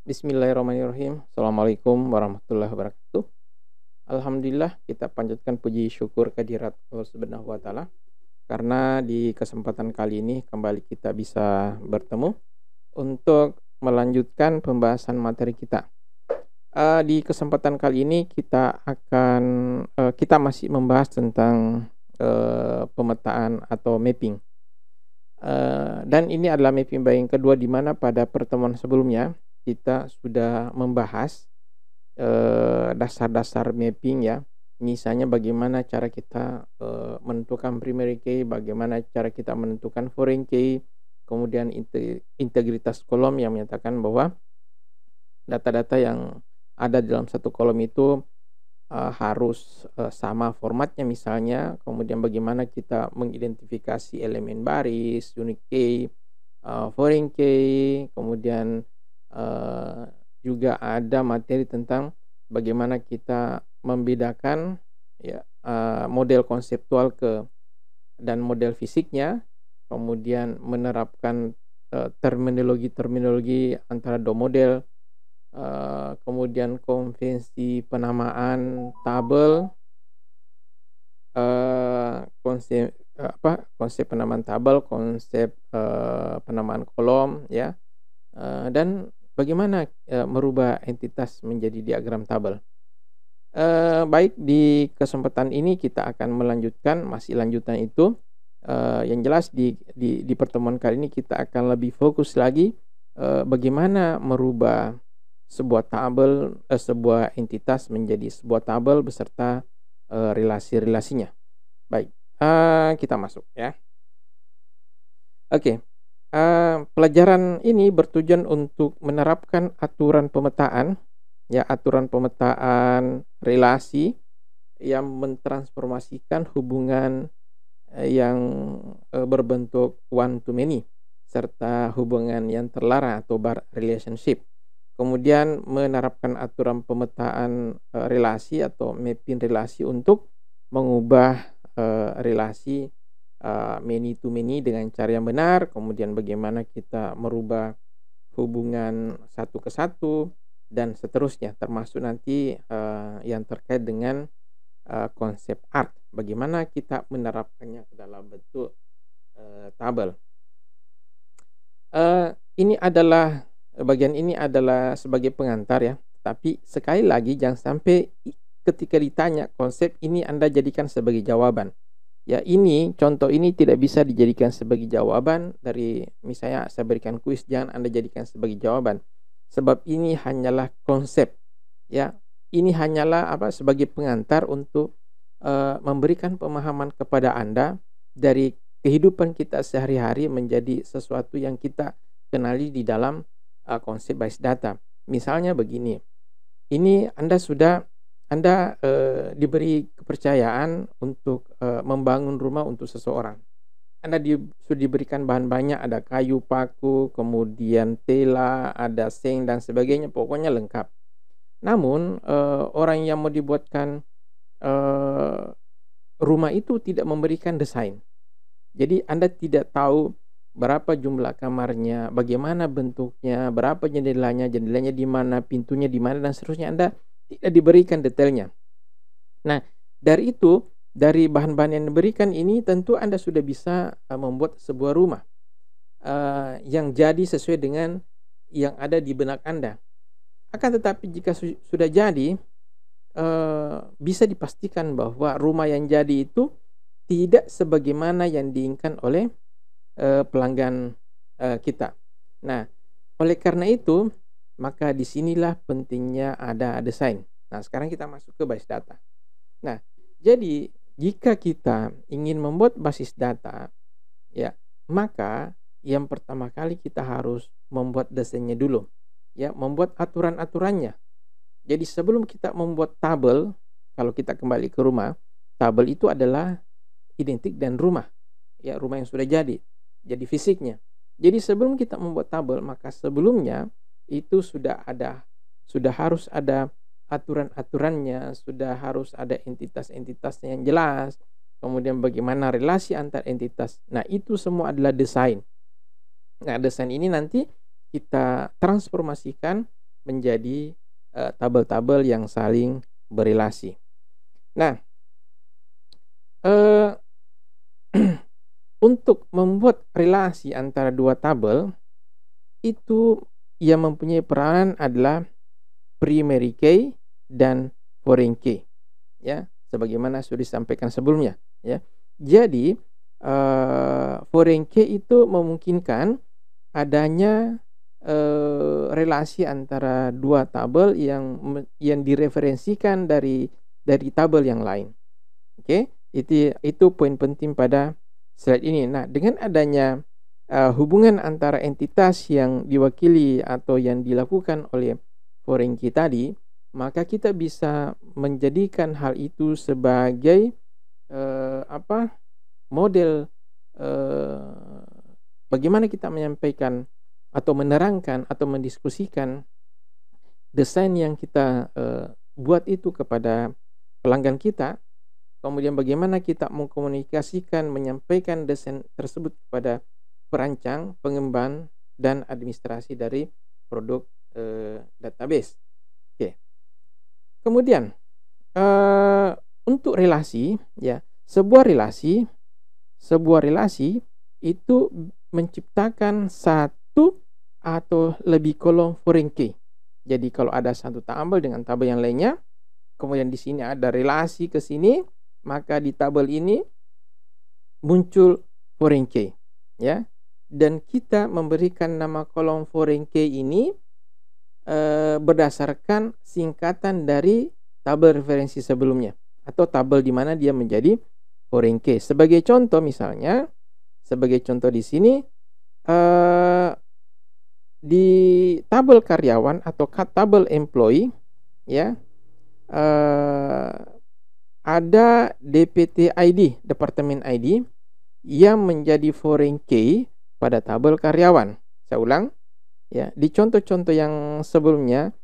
Bismillahirrahmanirrahim. Assalamualaikum warahmatullahi wabarakatuh. Alhamdulillah kita panjatkan puji syukur kehadirat Allah Subhanahu wa taala karena di kesempatan kali ini kembali kita bisa bertemu untuk melanjutkan pembahasan materi kita. Di kesempatan kali ini kita masih membahas tentang pemetaan atau mapping. Dan ini adalah mapping yang kedua, di mana pada pertemuan sebelumnya kita sudah membahas dasar-dasar mapping ya. Misalnya bagaimana cara kita menentukan primary key, bagaimana cara kita menentukan foreign key, kemudian integritas kolom yang menyatakan bahwa data-data yang ada dalam satu kolom itu harus sama formatnya misalnya, kemudian bagaimana kita mengidentifikasi elemen baris, unique key, foreign key, kemudian juga ada materi tentang bagaimana kita membedakan ya model konseptual dan model fisiknya, kemudian menerapkan terminologi antara dua model. Kemudian konvensi penamaan tabel, konsep penamaan tabel, konsep penamaan kolom ya, dan bagaimana merubah entitas menjadi diagram tabel. Baik, di kesempatan ini kita akan melanjutkan masih lanjutan itu. Yang jelas di pertemuan kali ini kita akan lebih fokus lagi bagaimana merubah sebuah tabel, sebuah entitas menjadi sebuah tabel beserta relasi-relasinya. Baik, kita masuk ya. Oke, pelajaran ini bertujuan untuk menerapkan aturan pemetaan relasi yang mentransformasikan hubungan yang berbentuk one to many serta hubungan yang terlarang atau bar relationship. Kemudian menerapkan aturan pemetaan relasi atau mapping relasi untuk mengubah relasi many to many dengan cara yang benar. Kemudian bagaimana kita merubah hubungan satu ke satu dan seterusnya, termasuk nanti yang terkait dengan konsep art, bagaimana kita menerapkannya ke dalam bentuk tabel. Bagian ini adalah sebagai pengantar ya, tapi sekali lagi jangan sampai ketika ditanya konsep ini Anda jadikan sebagai jawaban. Ya, contoh ini tidak bisa dijadikan sebagai jawaban dari, misalnya saya berikan kuis, jangan Anda jadikan sebagai jawaban. Sebab ini hanyalah konsep. Ya, ini hanyalah sebagai pengantar untuk memberikan pemahaman kepada Anda dari kehidupan kita sehari-hari menjadi sesuatu yang kita kenali di dalam konsep base data. Misalnya begini, ini Anda diberi kepercayaan untuk membangun rumah untuk seseorang. Anda sudah diberikan bahan banyak, ada kayu, paku, kemudian tela, ada seng dan sebagainya, pokoknya lengkap. Namun orang yang mau dibuatkan rumah itu tidak memberikan desain. Jadi Anda tidak tahu berapa jumlah kamarnya, bagaimana bentuknya, berapa jendelanya di mana, pintunya di mana, dan seterusnya. Anda tidak diberikan detailnya. Nah, dari bahan-bahan yang diberikan ini, tentu Anda sudah bisa membuat sebuah rumah yang jadi sesuai dengan yang ada di benak Anda. Akan tetapi jika sudah jadi, bisa dipastikan bahwa rumah yang jadi itu tidak sebagaimana yang diinginkan oleh pelanggan kita. Nah, oleh karena itu, maka disinilah pentingnya ada desain. Nah, sekarang kita masuk ke basis data. Nah, jadi jika kita ingin membuat basis data, ya, maka yang pertama kali kita harus membuat desainnya dulu, ya, membuat aturan-aturannya. Jadi sebelum kita membuat tabel, kalau kita kembali ke rumah, tabel itu adalah identik dan rumah, ya, rumah yang sudah jadi fisiknya. Jadi sebelum kita membuat tabel, maka sebelumnya itu sudah harus ada aturan-aturannya, sudah harus ada entitas-entitasnya yang jelas, kemudian bagaimana relasi antar entitas. Nah, itu semua adalah desain. Nah, desain ini nanti kita transformasikan menjadi tabel-tabel yang saling berelasi. Nah, untuk membuat relasi antara dua tabel itu yang mempunyai peranan adalah primary key dan foreign key, ya, sebagaimana sudah disampaikan sebelumnya, ya. Jadi foreign key itu memungkinkan adanya relasi antara dua tabel yang direferensikan dari tabel yang lain. Oke, itu poin penting pada slide ini. Nah, dengan adanya hubungan antara entitas yang diwakili atau yang dilakukan oleh foreign key tadi, maka kita bisa menjadikan hal itu sebagai model bagaimana kita menyampaikan atau menerangkan atau mendiskusikan desain yang kita buat itu kepada pelanggan kita. Kemudian bagaimana kita mengkomunikasikan, menyampaikan desain tersebut kepada perancang, pengembang, dan administrasi dari produk database. Oke. Kemudian untuk relasi, ya, sebuah relasi itu menciptakan satu atau lebih kolom foreign key. Jadi kalau ada satu tabel dengan tabel yang lainnya, kemudian di sini ada relasi ke sini, maka di tabel ini muncul foreign key, ya. Dan kita memberikan nama kolom foreign key ini berdasarkan singkatan dari tabel referensi sebelumnya atau tabel di mana dia menjadi foreign key. Sebagai contoh misalnya, di sini di tabel karyawan atau tabel employee, ya, ada DPT ID, Departemen ID, yang menjadi foreign key pada tabel karyawan. Saya ulang, ya, di contoh-contoh yang sebelumnya,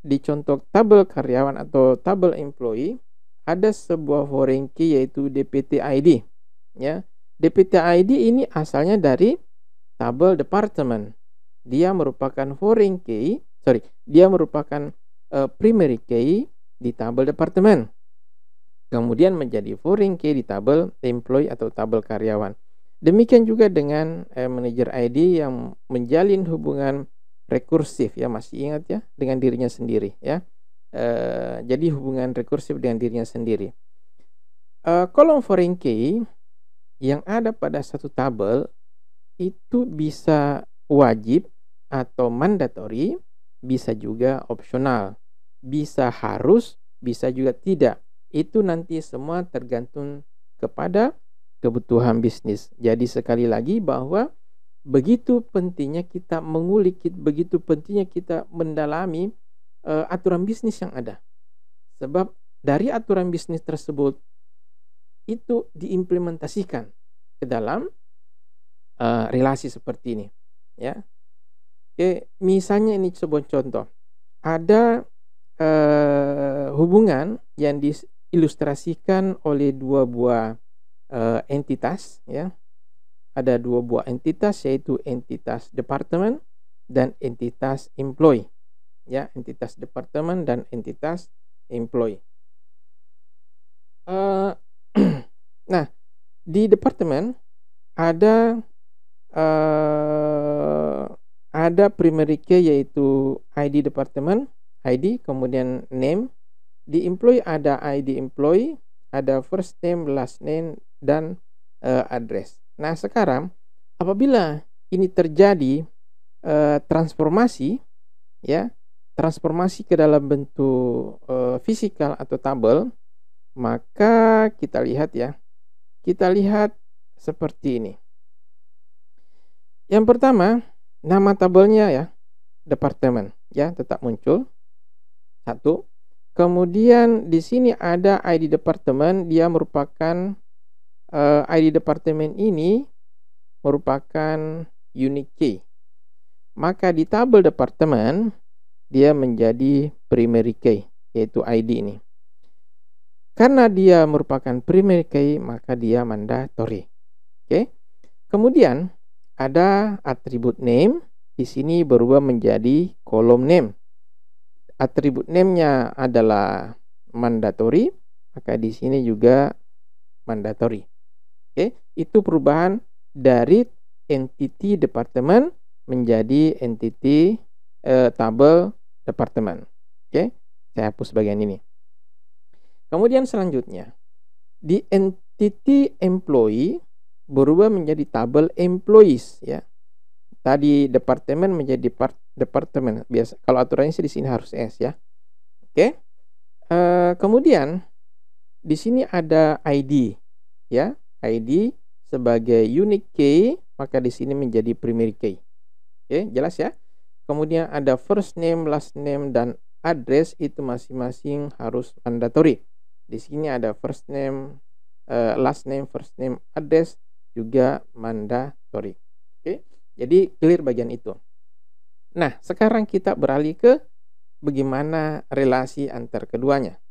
di contoh tabel karyawan atau tabel employee, ada sebuah foreign key yaitu DPT ID, ya. DPT ID ini asalnya dari tabel departemen. Dia merupakan primary key di tabel departemen. Kemudian menjadi foreign key di tabel employee atau tabel karyawan. Demikian juga dengan manager ID yang menjalin hubungan rekursif, ya, masih ingat ya, dengan dirinya sendiri, ya. Jadi hubungan rekursif dengan dirinya sendiri. Kolom foreign key yang ada pada satu tabel itu bisa wajib atau mandatory, bisa juga opsional, bisa harus, bisa juga tidak. Itu nanti semua tergantung kepada kebutuhan bisnis. Jadi sekali lagi bahwa begitu pentingnya kita mengulik, begitu pentingnya kita mendalami aturan bisnis yang ada. Sebab dari aturan bisnis tersebut itu diimplementasikan ke dalam relasi seperti ini, ya. Oke, misalnya ini sebuah contoh. Ada hubungan yang diilustrasikan oleh dua buah entitas, ya. Ada dua buah entitas, yaitu entitas departemen dan entitas employee, ya, entitas departemen dan entitas employee. Nah, di departemen ada primary key yaitu ID departemen, ID, kemudian name. Di employee ada ID employee, ada first name, last name, dan address. Nah, sekarang apabila ini terjadi transformasi, ya, transformasi ke dalam bentuk fisikal atau tabel, maka kita lihat, ya, kita lihat seperti ini. Yang pertama, nama tabelnya, ya, departemen, ya, tetap muncul. Satu. Kemudian di sini ada ID departemen, dia merupakan ID departemen ini merupakan unique key. Maka di tabel departemen dia menjadi primary key, yaitu ID ini. Karena dia merupakan primary key, maka dia mandatory. Oke. Kemudian ada atribut name, di sini berubah menjadi kolom name. atribut name-nya adalah mandatory, maka di sini juga mandatory. Oke, itu perubahan dari entity departemen menjadi entity tabel departemen. Oke, saya hapus bagian ini. Kemudian selanjutnya, di entity employee berubah menjadi tabel employees, ya. Tadi departemen menjadi departemen. Biasa kalau aturannya sih di sini harus S, ya. Oke. Kemudian di sini ada ID, ya. ID sebagai unique key, maka di sini menjadi primary key. Oke, jelas ya. Kemudian ada first name, last name, dan address, itu masing-masing harus mandatory. Di sini ada first name, last name, first name, address juga mandatory. Oke, jadi clear bagian itu. Nah, sekarang kita beralih ke bagaimana relasi antar keduanya.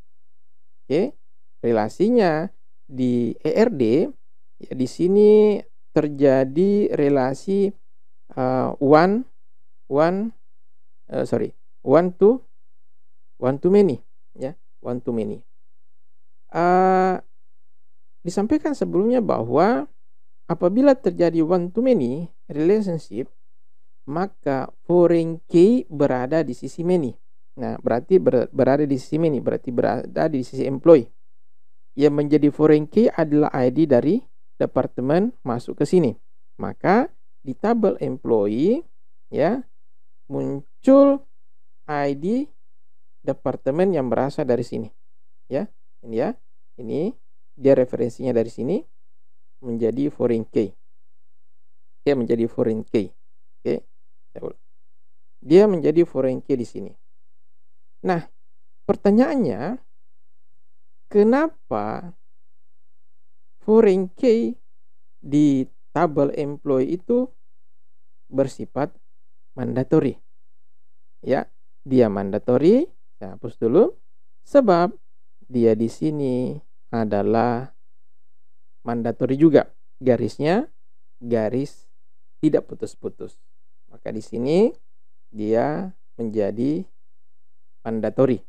Oke, relasinya di ERD, ya, di sini terjadi relasi one to many, ya, one to many. Disampaikan sebelumnya bahwa apabila terjadi one to many relationship, maka foreign key berada di sisi many. Nah, berarti berada di sisi many, berarti berada di sisi employee. Yang menjadi foreign key adalah ID dari departemen masuk ke sini. Maka di tabel employee, ya, muncul ID departemen yang berasal dari sini, ya. Ini, ya, ini dia referensinya dari sini menjadi foreign key. Oke, menjadi foreign key. Oke, dia menjadi foreign key di sini. Nah, pertanyaannya, kenapa foreign key di tabel employee itu bersifat mandatory? Ya, dia mandatory. Saya hapus dulu. Sebab dia di sini adalah mandatory juga. Garisnya garis tidak putus-putus. Maka di sini dia menjadi mandatory.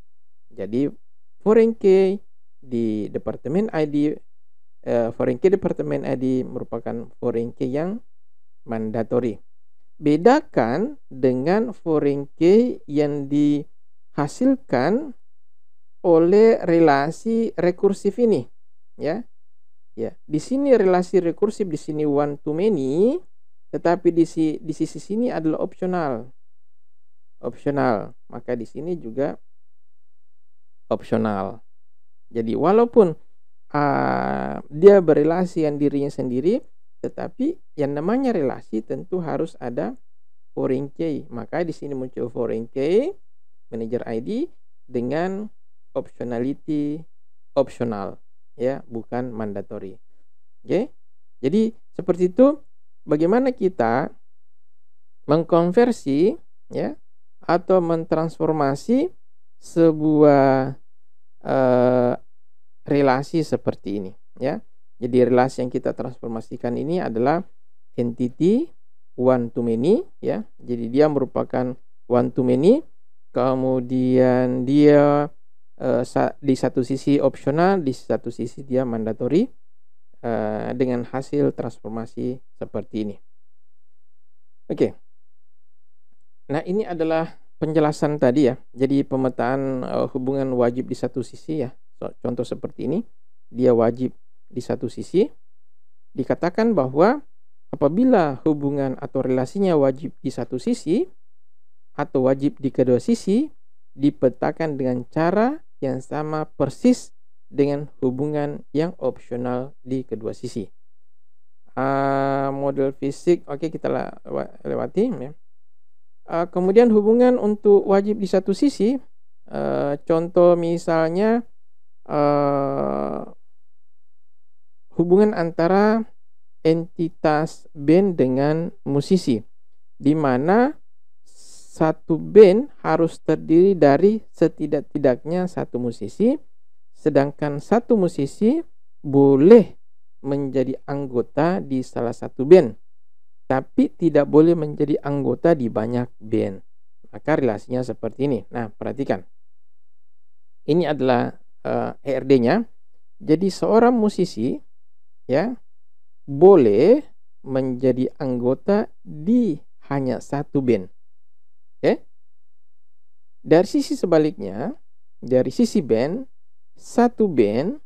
Jadi foreign key di departemen ID, foreign key departemen ID merupakan foreign key yang mandatory. Bedakan dengan foreign key yang dihasilkan oleh relasi rekursif ini, ya. Ya, di sini relasi rekursif, di sini one to many, tetapi di sisi sini adalah opsional. Maka di sini juga opsional. Jadi walaupun dia berelasi dengan dirinya sendiri, tetapi yang namanya relasi tentu harus ada foreign key. Maka di sini muncul foreign key, manager ID dengan optionality optional, ya, bukan mandatory. Oke. Jadi seperti itu bagaimana kita mengkonversi, ya, atau mentransformasi sebuah relasi seperti ini, ya. Jadi relasi yang kita transformasikan ini adalah entity one to many, ya. Jadi dia merupakan one to many, kemudian dia di satu sisi opsional, di satu sisi dia mandatory, dengan hasil transformasi seperti ini. Oke. Nah, ini adalah penjelasan tadi, ya. Jadi pemetaan hubungan wajib di satu sisi, ya. Contoh seperti ini, dia wajib di satu sisi. Dikatakan bahwa apabila hubungan atau relasinya wajib di satu sisi atau wajib di kedua sisi, dipetakan dengan cara yang sama persis dengan hubungan yang opsional di kedua sisi. Model fisik, oke, kita lewati, ya. Kemudian hubungan untuk wajib di satu sisi, contoh misalnya hubungan antara entitas band dengan musisi, di mana satu band harus terdiri dari setidak-tidaknya satu musisi, sedangkan satu musisi boleh menjadi anggota di salah satu band, tapi tidak boleh menjadi anggota di banyak band. Maka relasinya seperti ini. Nah, perhatikan. Ini adalah ERD-nya. Jadi seorang musisi ya boleh menjadi anggota di hanya satu band. Oke? Dari sisi sebaliknya, dari sisi band, satu band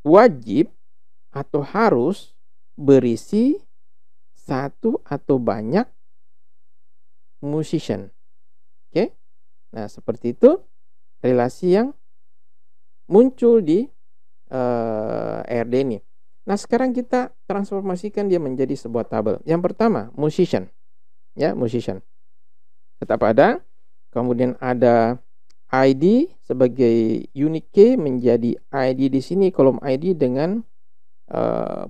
wajib atau harus berisi satu atau banyak musician. Oke? Nah, seperti itu relasi yang muncul di ERD ini. Nah, sekarang kita transformasikan dia menjadi sebuah tabel. Yang pertama, musician. Ya, musician. Tetap ada. Kemudian ada ID sebagai unique key menjadi ID di sini, kolom ID dengan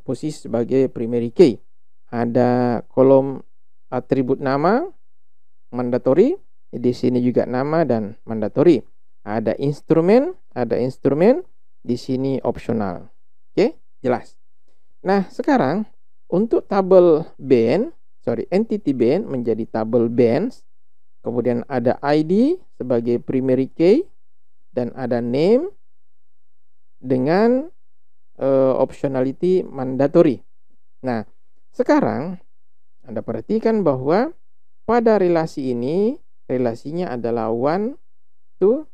posisi sebagai primary key. Ada kolom atribut nama mandatory, di sini juga nama dan mandatory. Ada instrumen, di sini opsional. Oke, jelas. Nah, sekarang untuk tabel band, entity band menjadi tabel bands. Kemudian ada ID sebagai primary key dan ada name dengan optionality mandatory. Nah, sekarang Anda perhatikan bahwa pada relasi ini relasinya adalah one to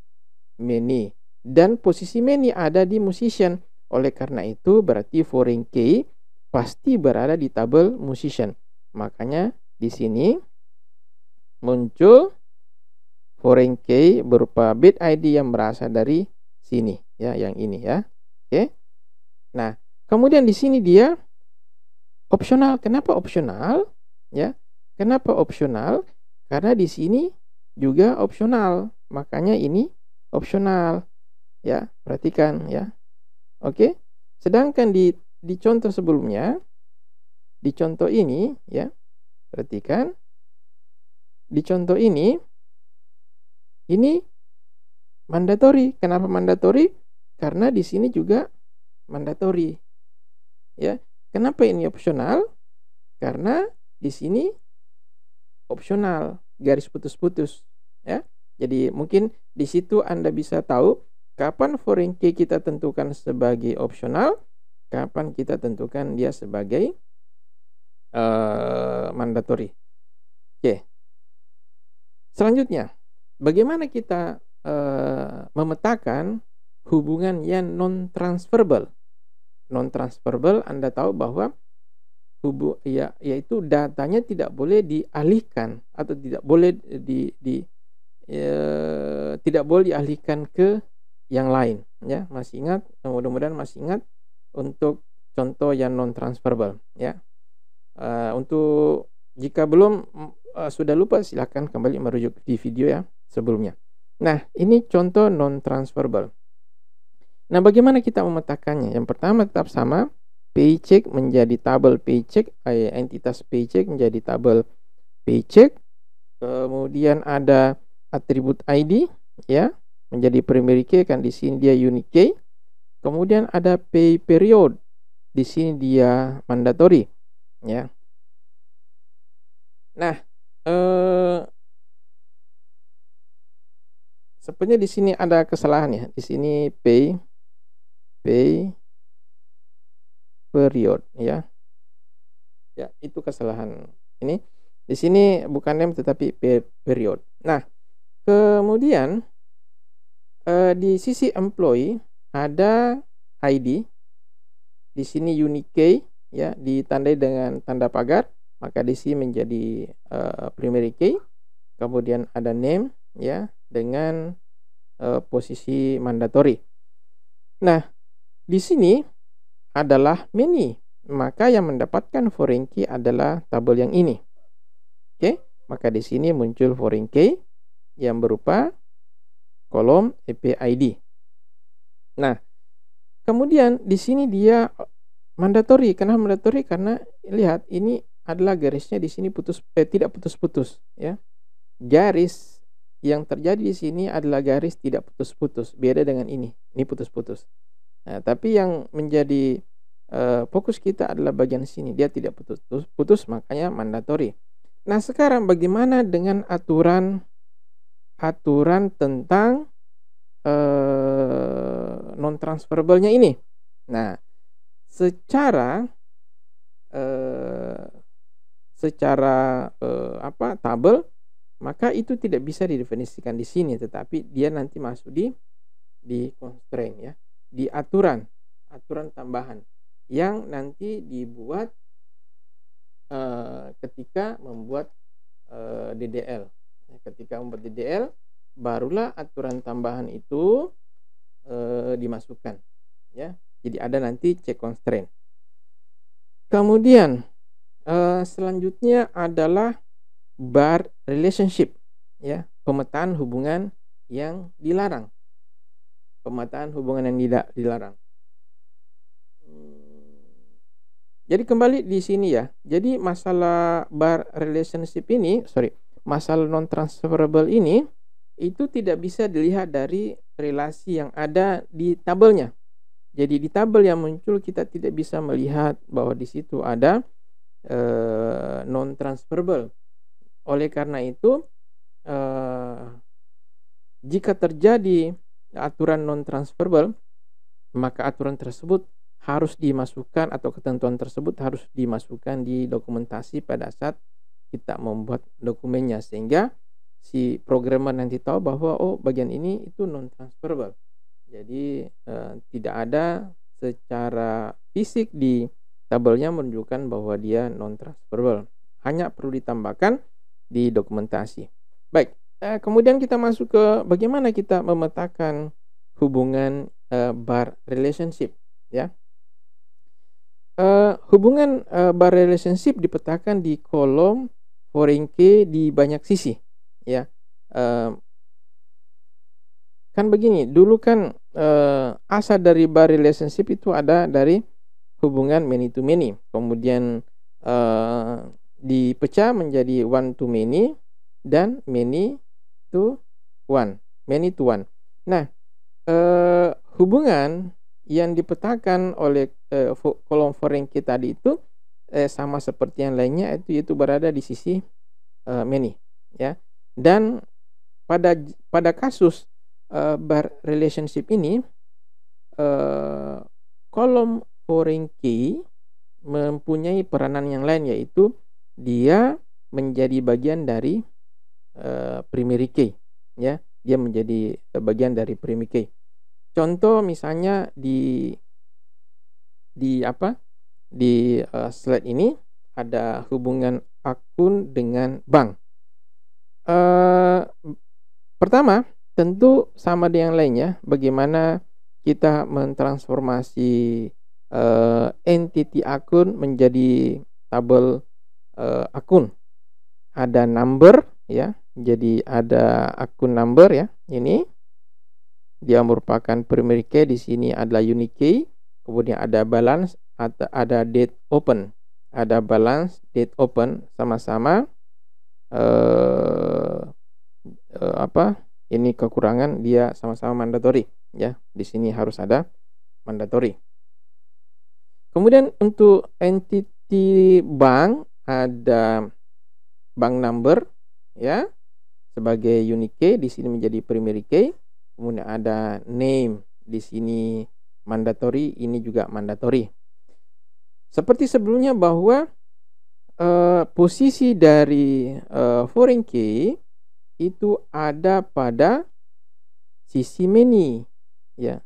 many dan posisi many ada di musician. Oleh karena itu berarti foreign key pasti berada di tabel musician. Makanya di sini muncul foreign key berupa bit ID yang berasal dari sini ya, yang ini ya. Oke. Nah, kemudian di sini dia opsional. Kenapa opsional? Ya. Kenapa opsional? Karena di sini juga opsional. Makanya ini opsional. Ya, perhatikan ya. Oke. Sedangkan di contoh sebelumnya, di contoh ini ya, perhatikan. Di contoh ini mandatory. Kenapa mandatory? Karena di sini juga mandatory. Ya. Kenapa ini opsional? Karena di sini opsional, garis putus-putus ya. Jadi mungkin di situ Anda bisa tahu kapan foreign key kita tentukan sebagai opsional, kapan kita tentukan dia sebagai mandatory. Oke. Selanjutnya, bagaimana kita memetakan hubungan yang non-transferable? Non-transferable, Anda tahu bahwa yaitu datanya tidak boleh dialihkan atau tidak boleh tidak boleh dialihkan ke yang lain ya. Masih ingat? Mudah-mudahan masih ingat untuk contoh yang non-transferable ya. Untuk jika belum sudah lupa, silakan kembali merujuk di video ya sebelumnya. Nah, ini contoh non-transferable. Nah, bagaimana kita memetakannya? Yang pertama tetap sama, paycheck menjadi tabel paycheck, entitas paycheck menjadi tabel paycheck. Kemudian ada atribut ID ya, menjadi primary key, kan di sini dia unique key. Kemudian ada pay period, di sini dia mandatory ya. Nah, sebenarnya di sini ada kesalahan ya. Di sini pay period ya. Ya, itu kesalahan. Ini di sini bukan name tetapi pay period. Nah, kemudian di sisi employee ada ID. Di sini unique key ya, ditandai dengan tanda pagar, maka di sini menjadi primary key. Kemudian ada name ya dengan posisi mandatory. Nah, di sini adalah many, maka yang mendapatkan foreign key adalah tabel yang ini. Oke, maka di sini muncul foreign key yang berupa kolom EPID. Nah, kemudian di sini dia mandatory. Kenapa mandatory? Karena lihat ini adalah garisnya di sini tidak putus-putus ya. Garis yang terjadi di sini adalah garis tidak putus-putus, beda dengan ini putus-putus. Nah, tapi yang menjadi fokus kita adalah bagian sini, dia tidak putus-putus, makanya mandatory. Nah, sekarang bagaimana dengan aturan tentang non transferable-nya ini? Nah, secara eh, tabel, maka itu tidak bisa didefinisikan di sini, tetapi dia nanti masuk di constraint, ya, di aturan tambahan yang nanti dibuat ketika membuat DDL. Ketika membuat DDL, barulah aturan tambahan itu dimasukkan, ya. Jadi ada nanti check constraint. Kemudian selanjutnya adalah bar relationship, ya, pemetaan hubungan yang dilarang. Dilarang. Jadi kembali di sini, ya. Jadi masalah bar relationship ini, masalah non transferable ini itu tidak bisa dilihat dari relasi yang ada di tabelnya. Jadi di tabel yang muncul kita tidak bisa melihat bahwa di situ ada non transferable. Oleh karena itu, jika terjadi aturan non transferable, maka aturan tersebut harus dimasukkan, atau ketentuan tersebut harus dimasukkan di dokumentasi pada saat kita membuat dokumennya, sehingga si programmer nanti tahu bahwa bagian ini itu non transferable. Jadi tidak ada secara fisik di tabelnya menunjukkan bahwa dia non transferable, hanya perlu ditambahkan di dokumentasi. Baik, kemudian kita masuk ke bagaimana kita memetakan hubungan bar relationship, ya. Hubungan bar relationship dipetakan di kolom foreign key di banyak sisi, ya. Kan begini, dulu kan asal dari bar relationship itu ada dari hubungan many to many, kemudian dipecah menjadi one to many dan many to one. Nah, hubungan yang dipetakan oleh kolom foreign key tadi itu sama seperti yang lainnya, yaitu berada di sisi many, ya. Dan pada kasus bar relationship ini, kolom foreign key mempunyai peranan yang lain, yaitu dia menjadi bagian dari primary key, ya. Dia menjadi bagian dari primary key. Contoh misalnya di slide ini ada hubungan akun dengan bank. Pertama, tentu sama dengan lainnya, bagaimana kita mentransformasi entity akun menjadi tabel akun. Ada number, ya. Jadi ada akun number, ya. Ini dia merupakan primary key, di sini adalah unique key, kemudian ada balance, ada date open. Ada balance, date open, sama-sama ini kekurangan, dia sama-sama mandatory, ya. Di sini harus ada mandatory. Kemudian untuk entity bank ada bank number, ya, sebagai unique key, di sini menjadi primary key. Kemudian ada name, di sini mandatory, ini juga mandatory. Seperti sebelumnya bahwa posisi dari foreign key itu ada pada sisi many, ya.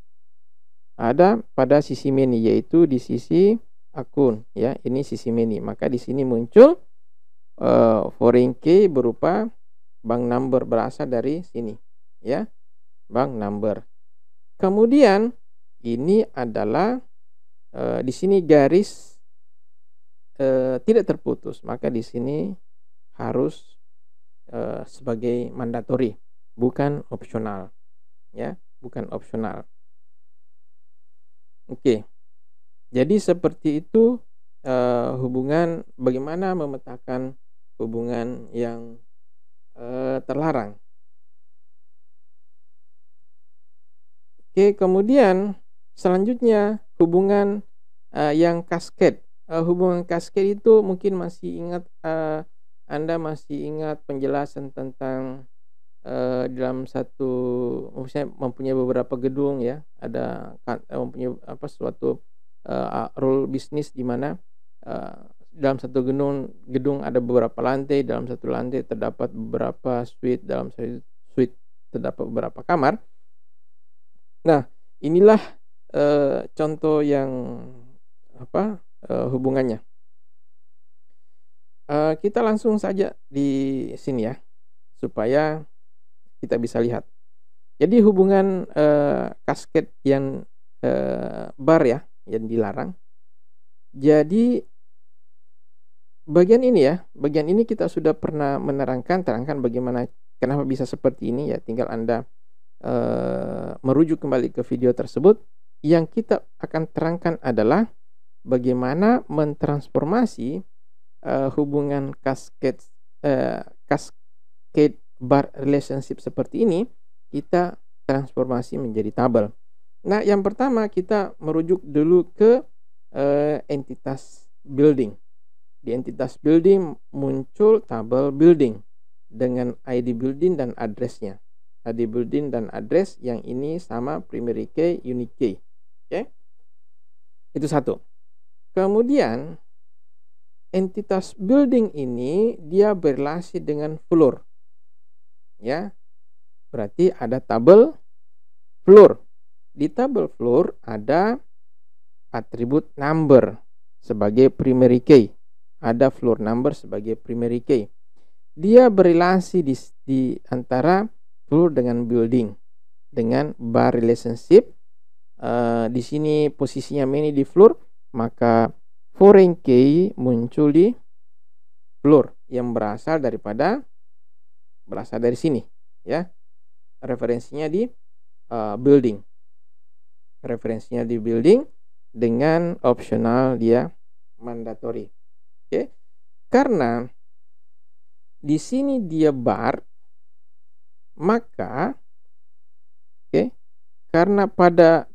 Ada pada sisi many, yaitu di sisi akun, ya. Ini sisi many. Maka di sini muncul foreign key berupa bank number, berasal dari sini, ya. Bank number. Kemudian ini adalah di sini garis tidak terputus, maka di sini harus sebagai mandatory, bukan opsional, ya, bukan opsional. Oke. Jadi seperti itu hubungan, bagaimana memetakan hubungan yang terlarang. Oke, kemudian selanjutnya hubungan yang cascade. Hubungan cascade itu mungkin masih ingat Anda masih ingat penjelasan tentang dalam satu, misalnya mempunyai beberapa gedung ya, ada mempunyai suatu rule bisnis di mana dalam satu gedung ada beberapa lantai, dalam satu lantai terdapat beberapa suite, dalam satu suite terdapat beberapa kamar. Nah, inilah contoh yang hubungannya. Kita langsung saja di sini ya, supaya kita bisa lihat. Jadi hubungan kasket yang bar ya, yang dilarang. Jadi bagian ini kita sudah pernah terangkan bagaimana, kenapa bisa seperti ini ya. Tinggal Anda merujuk kembali ke video tersebut. Yang kita akan terangkan adalah bagaimana mentransformasi hubungan cascade bar relationship seperti ini, kita transformasi menjadi tabel. Nah, yang pertama kita merujuk dulu ke entitas building. Di entitas building muncul tabel building dengan ID building dan address-nya. ID building dan address yang ini sama primary key, unique key. Oke? Itu satu. Kemudian entitas building ini dia berrelasi dengan floor. Ya. Berarti ada tabel floor. Di tabel floor ada atribut number sebagai primary key. Ada floor number sebagai primary key. Dia berrelasi di antara floor dengan building dengan bar relationship. Di sini posisinya many di floor, maka foreign key muncul di floor yang berasal dari sini ya. Referensinya di building. Referensinya di building dengan opsional dia mandatory. Oke. Karena di sini dia bar, maka karena pada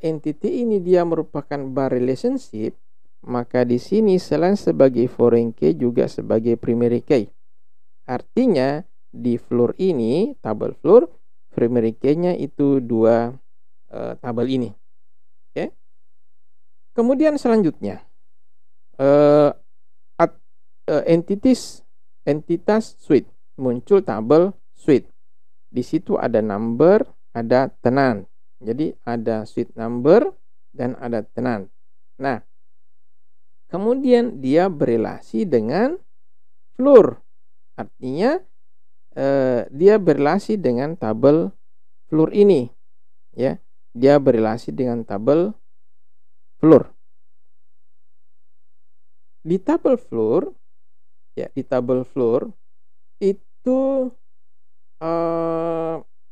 entity ini dia merupakan bar relationship, maka di sini selain sebagai foreign key juga sebagai primary key. Artinya di floor ini, tabel floor, primary key-nya itu dua tabel ini. Oke. Kemudian selanjutnya entitas suite, muncul tabel suite. Di situ ada number, ada tenant. Jadi ada suite number dan ada tenant. Nah, kemudian dia berrelasi dengan floor. Artinya dia berrelasi dengan tabel floor ini. Ya, dia berrelasi dengan tabel floor. Di tabel floor itu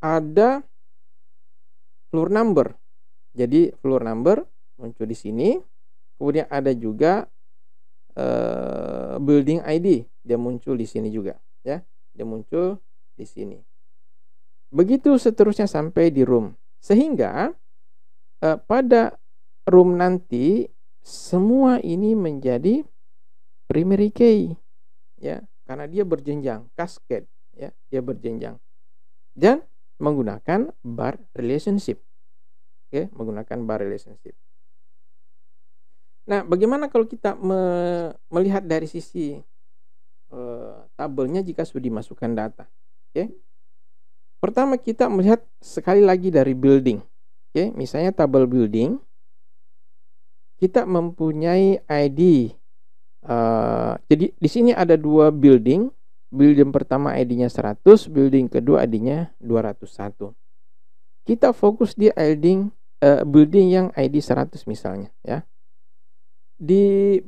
ada floor number. Jadi floor number muncul di sini. Kemudian ada juga building ID, dia muncul di sini juga ya. Dia muncul di sini. Begitu seterusnya sampai di room. Sehingga pada room nanti semua ini menjadi primary key ya, karena dia berjenjang, cascade ya, dia berjenjang dan menggunakan bar relationship. Oke, menggunakan bar relationship. Nah, bagaimana kalau kita melihat dari sisi tabelnya jika sudah dimasukkan data? Oke. Pertama kita melihat sekali lagi dari building. Oke, misalnya tabel building kita mempunyai ID. Jadi di sini ada dua building. Building pertama ID-nya 100, building kedua ID-nya 201. Kita fokus di building yang ID 100 misalnya ya. Di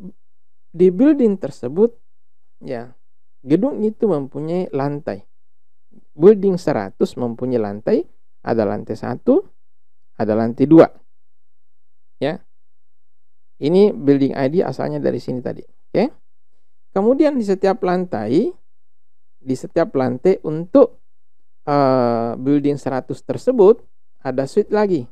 building tersebut ya, gedung itu mempunyai lantai. Building 100 mempunyai lantai, ada lantai 1, ada lantai 2. Ya. Ini building ID asalnya dari sini tadi. Oke. Kemudian di setiap lantai untuk building 100 tersebut ada suite lagi.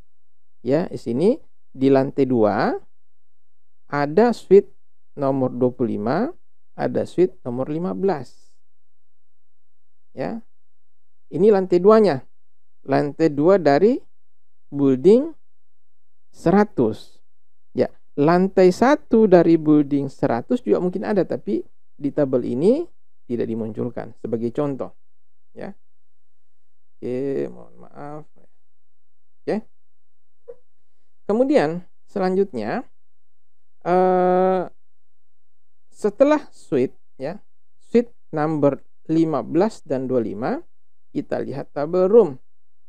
Ya, di sini di lantai 2 ada suite nomor 25 ada suite nomor 15. Ya. Ini lantai 2-nya. Lantai 2 dari building 100. Ya, lantai 1 dari building 100 juga mungkin ada, tapi di tabel ini tidak dimunculkan sebagai contoh. Ya. Oke, mohon maaf. Oke. Kemudian selanjutnya setelah suite, ya, suite number 15 dan 25, kita lihat tabel room.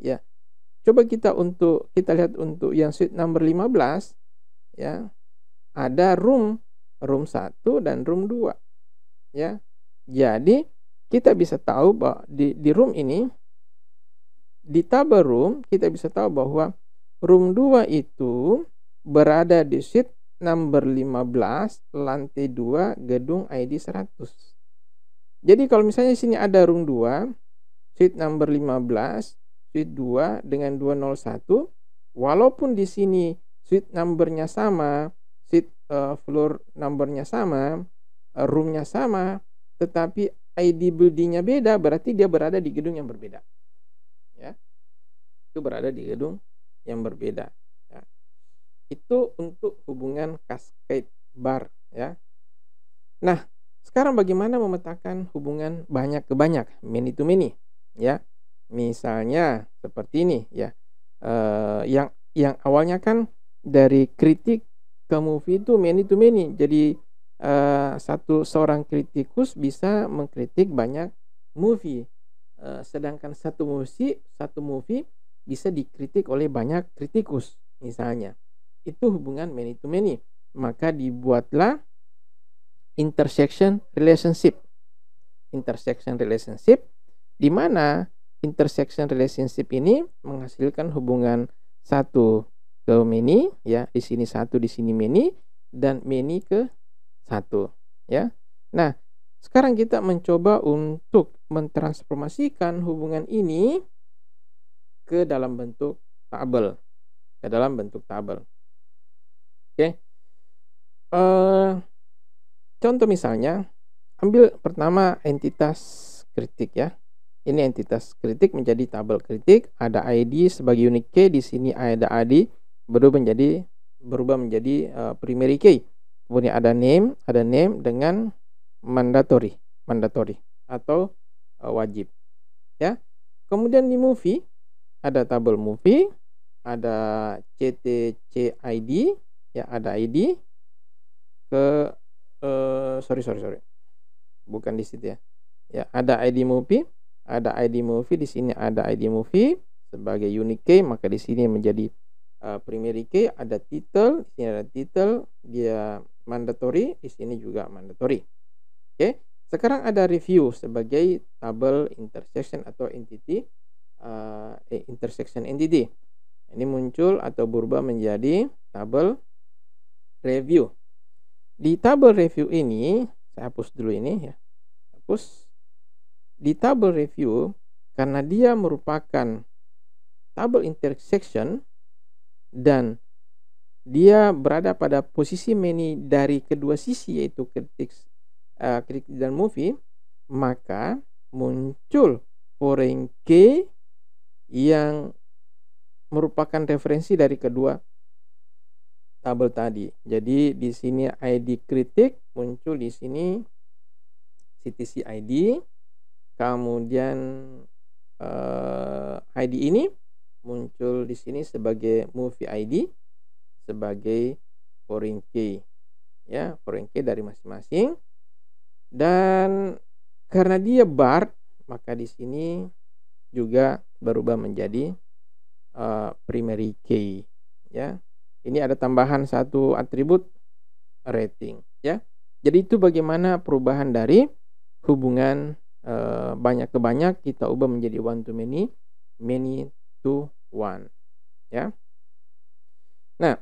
Ya. Coba kita lihat untuk yang suite number 15, ya. Ada room 1 dan room 2. Ya. Jadi kita bisa tahu bahwa di room ini, di tabel room kita bisa tahu bahwa room 2 itu berada di suite number 15, lantai 2, gedung ID 100. Jadi kalau misalnya di sini ada room 2, suite number 15, suite 2 dengan 201, walaupun di sini suite numbernya sama, suite floor numbernya sama, roomnya sama, tetapi ID buildingnya beda, berarti dia berada di gedung yang berbeda. Ya, itu berada di gedung yang berbeda. Ya. Itu untuk hubungan cascade bar. Ya. Nah, sekarang bagaimana memetakan hubungan banyak ke banyak, many to many? Ya, misalnya seperti ini, ya. Yang awalnya kan dari kritik ke movie itu many to many. Jadi seorang kritikus bisa mengkritik banyak movie, sedangkan satu movie bisa dikritik oleh banyak kritikus, misalnya. Itu hubungan many to many. Maka dibuatlah intersection relationship, di mana intersection relationship ini menghasilkan hubungan satu ke many, ya. Di sini satu, di sini many, dan many ke satu, ya. Nah, sekarang kita mencoba untuk mentransformasikan hubungan ini ke dalam bentuk tabel, Oke. Contoh misalnya, ambil pertama entitas kritik, ya. Ini entitas kritik menjadi tabel kritik, ada ID sebagai unique key, di sini ada ID berubah menjadi primary key. Kemudian ada name dengan mandatory atau wajib, ya. Kemudian di movie ada tabel movie, ada CTC ID, ya, ada ID ke sorry. Bukan di situ, ya. Ya, ada ID movie, di sini ada ID movie sebagai unique key, maka di sini menjadi primary key, ada title, di sini ada title, dia mandatory, di sini juga mandatory. Oke. Sekarang ada review sebagai tabel intersection atau entity, intersection entity. Ini muncul atau berubah menjadi tabel review. Di tabel review ini, saya hapus dulu ini, ya. Hapus. Di tabel review, karena dia merupakan tabel intersection dan dia berada pada posisi many dari kedua sisi, yaitu kritik dan movie, maka muncul foreign key yang merupakan referensi dari kedua tabel tadi. Jadi di sini ID kritik muncul di sini CTC ID, kemudian ID ini muncul di sini sebagai movie ID sebagai foreign key, ya, foreign key dari masing-masing. Dan karena dia bar, maka di sini juga berubah menjadi primary key, ya. Ini ada tambahan satu atribut rating, ya. Jadi itu bagaimana perubahan dari hubungan banyak ke banyak kita ubah menjadi one to many, many to one, ya. Nah,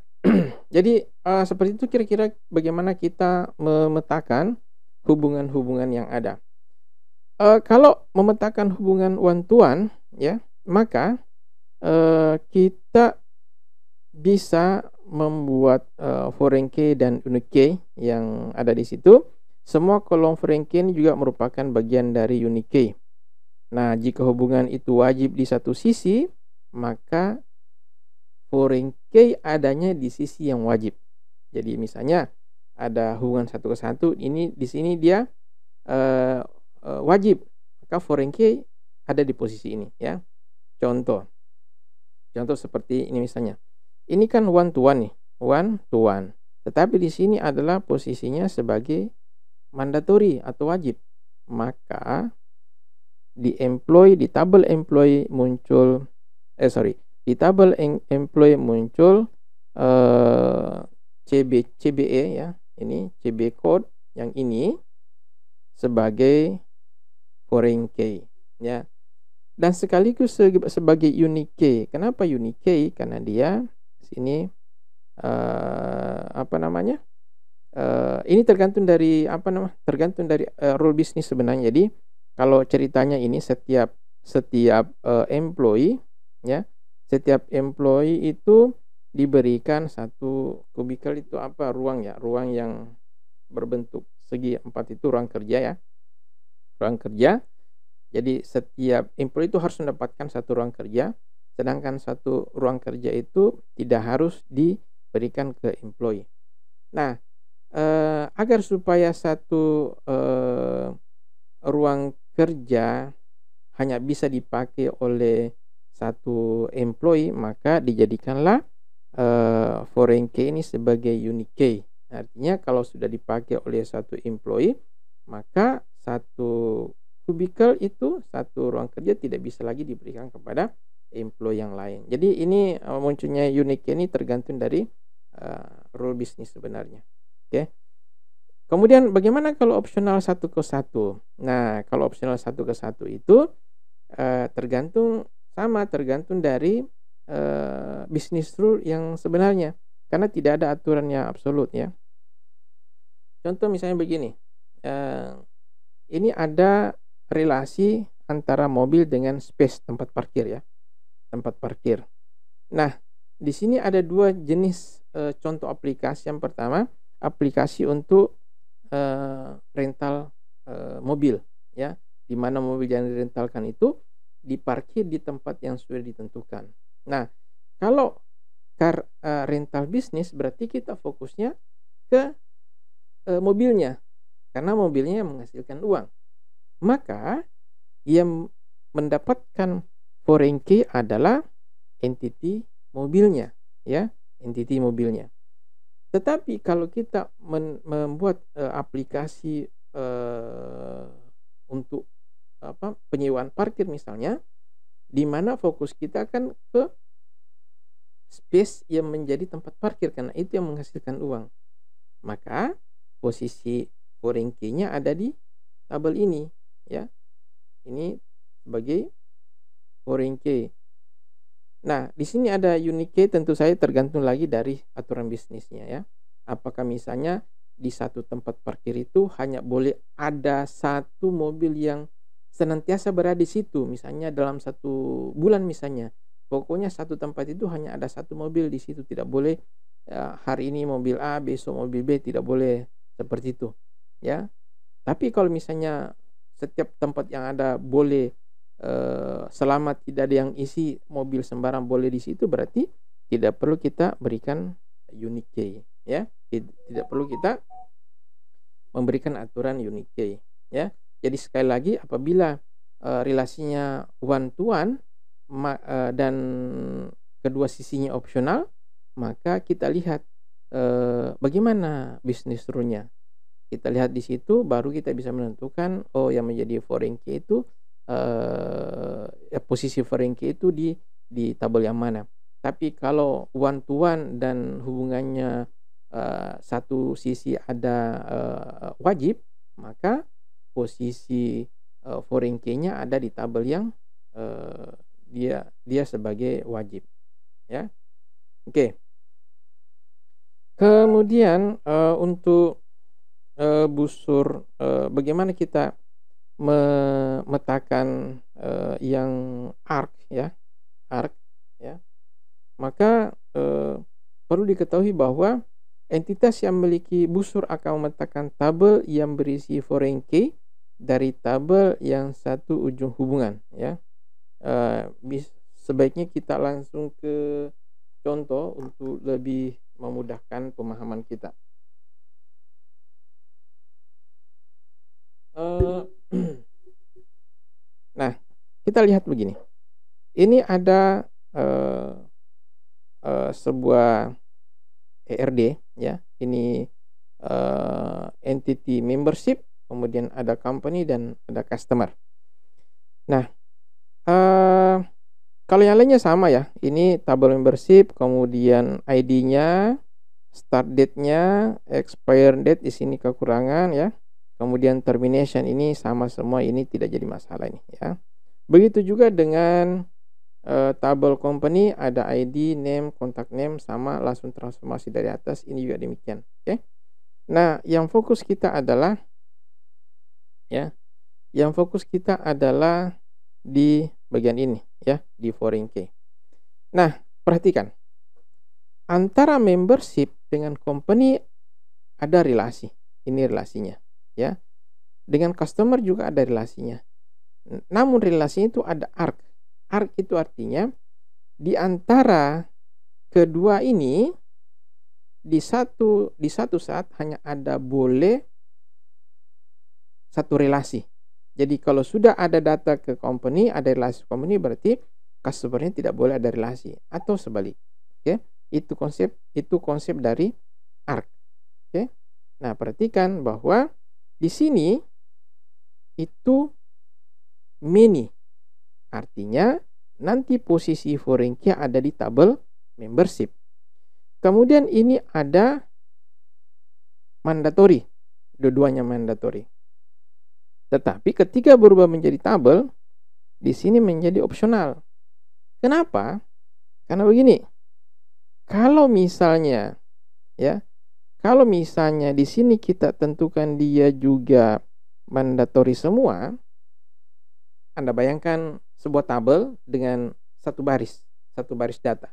jadi seperti itu kira-kira bagaimana kita memetakan hubungan-hubungan yang ada. Kalau memetakan hubungan one to one, ya, maka kita bisa membuat foreign key dan unique key yang ada di situ. Semua kolom foreign key ini juga merupakan bagian dari unique key. Nah, jika hubungan itu wajib di satu sisi, maka foreign key adanya di sisi yang wajib. Jadi misalnya ada hubungan satu ke satu, ini di sini dia wajib, maka foreign key ada di posisi ini ya. Contoh seperti ini misalnya. Ini kan one to one nih, one to one. Tetapi di sini adalah posisinya sebagai mandatory atau wajib. Maka di tabel employee muncul di tabel employee muncul CBE ya. Ini CB code yang ini sebagai foreign key ya. Dan sekaligus sebagai unique key. Kenapa unique key? Karena dia sini ini tergantung dari role bisnis sebenarnya. Jadi kalau ceritanya ini setiap employee ya, setiap employee itu diberikan satu kubikel itu ruang yang berbentuk segi 4 itu ruang kerja ya. Ruang kerja. Jadi setiap employee itu harus mendapatkan satu ruang kerja, sedangkan satu ruang kerja itu tidak harus diberikan ke employee. Nah, agar supaya satu ruang kerja hanya bisa dipakai oleh satu employee, maka dijadikanlah foreign key ini sebagai unique key. Artinya kalau sudah dipakai oleh satu employee, maka satu kubikel itu, satu ruang kerja tidak bisa lagi diberikan kepada employee yang lain. Jadi ini munculnya unique key ini tergantung dari role bisnis sebenarnya. Oke. Kemudian bagaimana kalau opsional 1 ke 1? Nah, kalau opsional 1 ke 1 itu tergantung dari bisnis rule yang sebenarnya, karena tidak ada aturan yang absolut ya. Contoh misalnya begini, ini ada relasi antara mobil dengan space tempat parkir ya, tempat parkir. Nah, di sini ada dua jenis contoh aplikasi. Yang pertama, aplikasi untuk rental mobil ya, di mana mobil yang direntalkan itu diparkir di tempat yang sudah ditentukan. Nah, kalau car rental bisnis berarti kita fokusnya ke mobilnya, karena mobilnya yang menghasilkan uang. Maka yang mendapatkan foreign key adalah entity mobilnya ya, entity mobilnya. Tetapi kalau kita membuat aplikasi untuk penyewaan parkir misalnya, di mana fokus kita kan ke space yang menjadi tempat parkir, karena itu yang menghasilkan uang, maka posisi foreign key-nya ada di tabel ini ya. Ini sebagai foreign key. Nah, di sini ada unique key, tentu saja tergantung lagi dari aturan bisnisnya ya. Apakah misalnya di satu tempat parkir itu hanya boleh ada satu mobil yang senantiasa berada di situ, misalnya dalam satu bulan misalnya. Pokoknya satu tempat itu hanya ada satu mobil di situ, tidak boleh hari ini mobil A, besok mobil B, tidak boleh seperti itu ya. Tapi kalau misalnya setiap tempat yang ada boleh, selama tidak ada yang isi mobil sembarang boleh di situ, berarti tidak perlu kita berikan unique key ya. Tidak perlu kita memberikan aturan unique key ya. Jadi sekali lagi, apabila relasinya one to one dan kedua sisinya opsional, maka kita lihat bagaimana bisnis rule-nya. Kita lihat di situ, baru kita bisa menentukan yang menjadi foreign key itu posisi foreign key itu di tabel yang mana. Tapi kalau one to one dan hubungannya satu sisi ada wajib, maka posisi foreign key-nya ada di tabel yang dia sebagai wajib ya. Oke. Kemudian untuk busur bagaimana kita memetakan yang arc ya, maka perlu diketahui bahwa entitas yang memiliki busur akan memetakan tabel yang berisi foreign key dari tabel yang satu ujung hubungan, ya. Sebaiknya kita langsung ke contoh untuk lebih memudahkan pemahaman kita. Nah, kita lihat begini. Ini ada sebuah ERD, ya. Ini entity membership, kemudian ada company dan ada customer. Nah, kalau yang lainnya sama ya. Ini tabel membership, kemudian ID-nya, start date-nya, expire date di sini kekurangan ya. Kemudian termination ini sama semua, ini tidak jadi masalah ini ya. Begitu juga dengan tabel company, ada ID, name, contact name sama, langsung transformasi dari atas, ini juga demikian. Oke. Nah, yang fokus kita adalah ya, yang fokus kita adalah di bagian ini ya, di foreign key. Nah, perhatikan. Antara membership dengan company ada relasi. Ini relasinya ya. Dengan customer juga ada relasinya. Namun relasinya itu ada arc. Arc itu artinya di antara kedua ini di satu saat hanya ada boleh satu relasi. Jadi kalau sudah ada data ke company, ada relasi company, berarti customer-nya tidak boleh ada relasi atau sebalik. Oke, itu konsep dari arc. Oke. Nah, perhatikan bahwa di sini itu many. Artinya nanti posisi foreign key ada di tabel membership. Kemudian ini ada mandatory. Dua-duanya mandatory. Tetapi ketika berubah menjadi tabel, di sini menjadi opsional. Kenapa? Karena begini. Kalau misalnya di sini kita tentukan dia juga mandatory semua, Anda bayangkan sebuah tabel dengan satu baris data.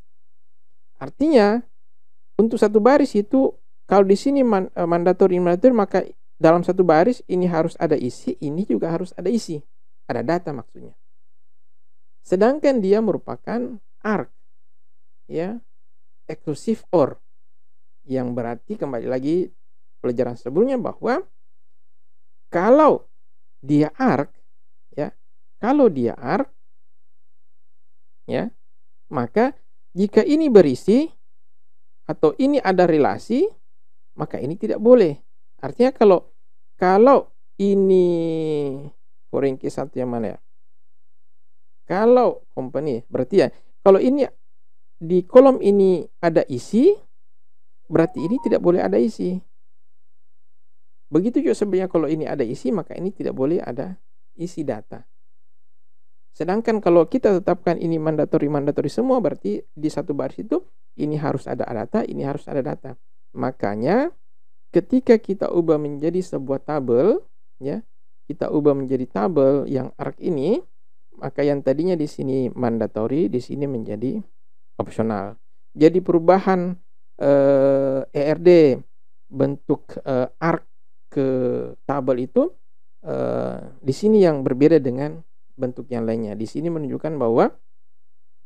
Artinya untuk satu baris itu kalau di sini mandatory, maka dalam satu baris ini harus ada isi, ini juga harus ada isi, ada data maksudnya. Sedangkan dia merupakan arc, ya, eksklusif OR, yang berarti kembali lagi pelajaran sebelumnya bahwa kalau dia arc, ya, maka jika ini berisi atau ini ada relasi, maka ini tidak boleh. Artinya kalau ini foreign key satu yang mana ya? Kalau company, berarti ya kalau ini di kolom ini ada isi, berarti ini tidak boleh ada isi. Begitu juga sebenarnya kalau ini ada isi, maka ini tidak boleh ada isi data. Sedangkan kalau kita tetapkan ini mandatory semua, berarti di satu baris itu ini harus ada data, ini harus ada data. Makanya ketika kita ubah menjadi sebuah tabel, ya, kita ubah menjadi tabel yang arc ini, maka yang tadinya di sini mandatory, di sini menjadi opsional. Jadi perubahan ERD bentuk arc ke tabel itu di sini yang berbeda dengan bentuk yang lainnya. Di sini menunjukkan bahwa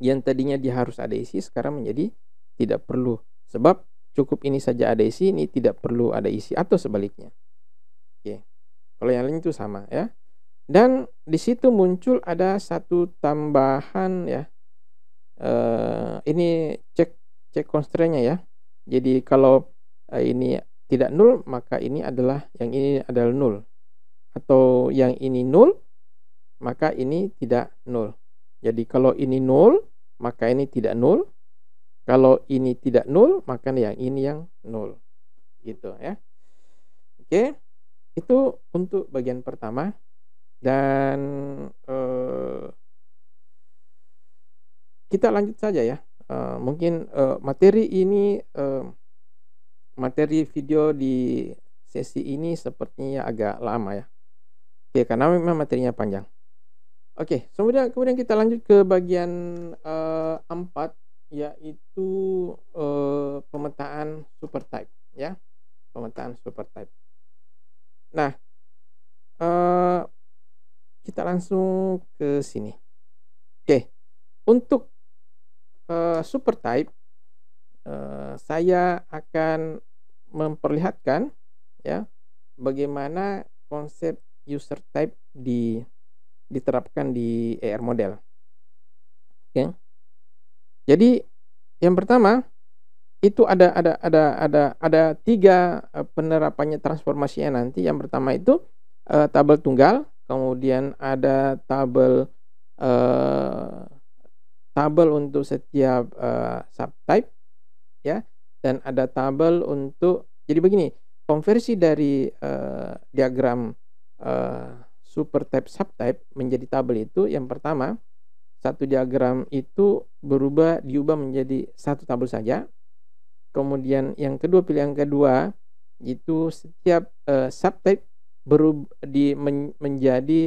yang tadinya dia harus ada isi sekarang menjadi tidak perlu, sebab cukup ini saja ada isi, ini tidak perlu ada isi atau sebaliknya. Oke. Kalau yang lain itu sama ya. Dan di situ muncul ada satu tambahan ya. Ini cek constraint-nya ya. Jadi kalau ini tidak nul, maka yang ini adalah nul. Atau yang ini nul, maka ini tidak nul. Jadi kalau ini nul, maka ini tidak nul. Kalau ini tidak nul, maka yang ini yang nul. Gitu ya. Oke. Itu untuk bagian pertama. Dan kita lanjut saja ya. Mungkin materi ini, materi video di sesi ini sepertinya agak lama ya. Oke, karena memang materinya panjang. Oke, kemudian kita lanjut ke bagian 4, yaitu pemetaan super type ya, pemetaan supertype. Nah, eh, kita langsung ke sini. Oke, untuk supertype saya akan memperlihatkan ya bagaimana konsep user type diterapkan di AR model. Oke. Jadi yang pertama itu ada 3 penerapannya transformasinya nanti. Yang pertama itu tabel tunggal, kemudian ada tabel untuk setiap subtype ya, dan ada tabel untuk, jadi begini, konversi dari diagram supertype subtype menjadi tabel itu yang pertama, satu diagram itu diubah menjadi satu tabel saja. Kemudian yang kedua, pilihan kedua itu setiap subtype menjadi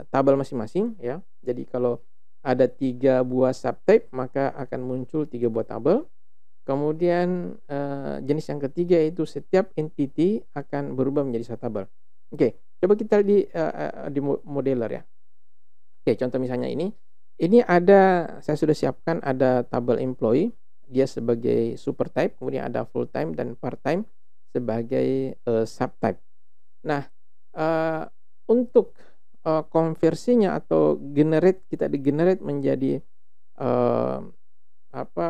tabel masing-masing ya. Jadi kalau ada 3 buah subtype maka akan muncul 3 buah tabel. Kemudian jenis yang ketiga itu setiap entity akan berubah menjadi satu tabel. Oke, coba kita di modeler ya. Oke, contoh misalnya ini saya sudah siapkan ada tabel employee, dia sebagai supertype, kemudian ada full time dan part time sebagai subtype. Nah, untuk konversinya atau kita generate menjadi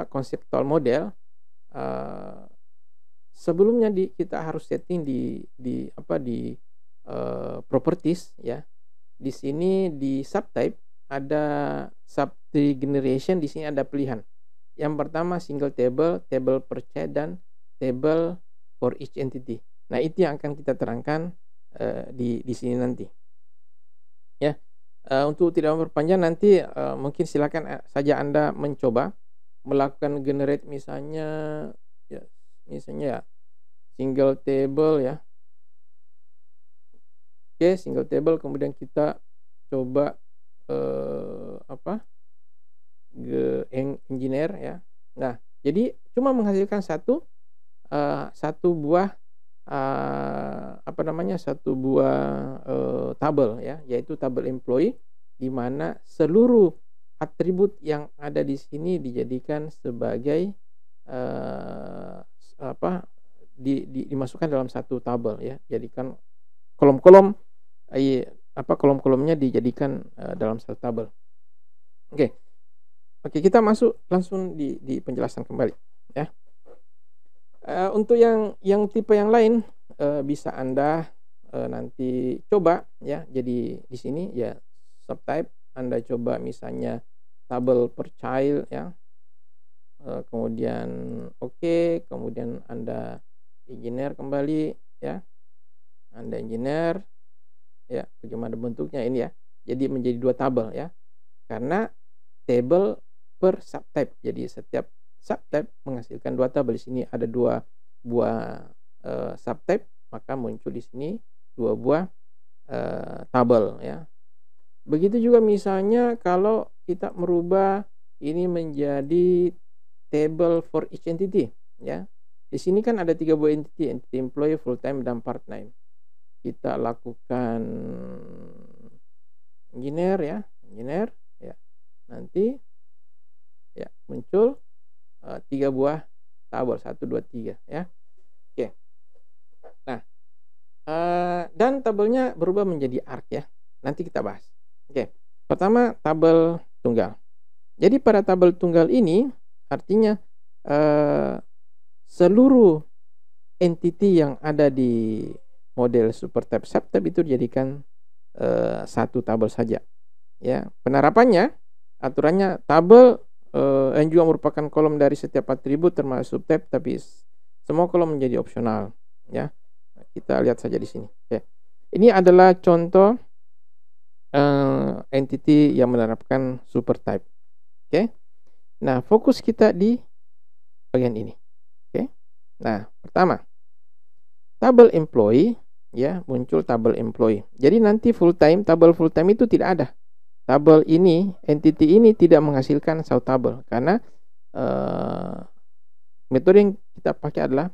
konseptual model, sebelumnya kita harus setting di properties ya. Di sini di subtype ada subtree generation, di sini ada pilihan. Yang pertama single table, table per child, dan table for each entity. Nah, itu yang akan kita terangkan di sini nanti. Ya, untuk tidak memperpanjang nanti mungkin silakan saja Anda mencoba melakukan generate misalnya single table ya. Oke, single table, kemudian kita coba engineer ya. Nah, jadi cuma menghasilkan satu buah tabel ya, yaitu tabel employee, di mana seluruh atribut yang ada di sini dijadikan sebagai dimasukkan dalam satu tabel ya. Jadikan kolom-kolomnya dijadikan dalam satu tabel. Oke, kita masuk langsung di penjelasan kembali ya. Untuk yang tipe yang lain bisa Anda nanti coba ya. Jadi di sini ya subtype Anda coba misalnya tabel per child ya. Kemudian kemudian Anda engineer kembali ya. Anda engineer ya, bagaimana bentuknya ini ya. Jadi menjadi 2 tabel ya. Karena table per subtype. Jadi setiap subtype menghasilkan 2 tabel. Di sini ada 2 buah subtype, maka muncul di sini 2 buah tabel ya. Begitu juga misalnya kalau kita merubah ini menjadi table for each entity ya. Di sini kan ada 3 buah entity employee, full time, dan part time. Kita lakukan engineer ya. Nanti ya muncul 3 buah tabel, 1, 2, 3 ya. Oke. Nah, dan tabelnya berubah menjadi arc ya. Nanti kita bahas. Oke. Pertama, tabel tunggal. Jadi pada tabel tunggal ini artinya seluruh entity yang ada di model supertype subtype itu dijadikan satu tabel saja ya. Penerapannya, aturannya tabel yang juga merupakan kolom dari setiap atribut termasuk subtype, tapi semua kolom menjadi opsional ya. Kita lihat saja di sini. Oke. Ini adalah contoh entity yang menerapkan supertype. Oke. Nah, fokus kita di bagian ini. Oke. Nah, pertama, tabel employee ya, muncul tabel employee. Jadi nanti tabel full time itu tidak ada. Tabel ini, entity ini tidak menghasilkan satu tabel karena metode yang kita pakai adalah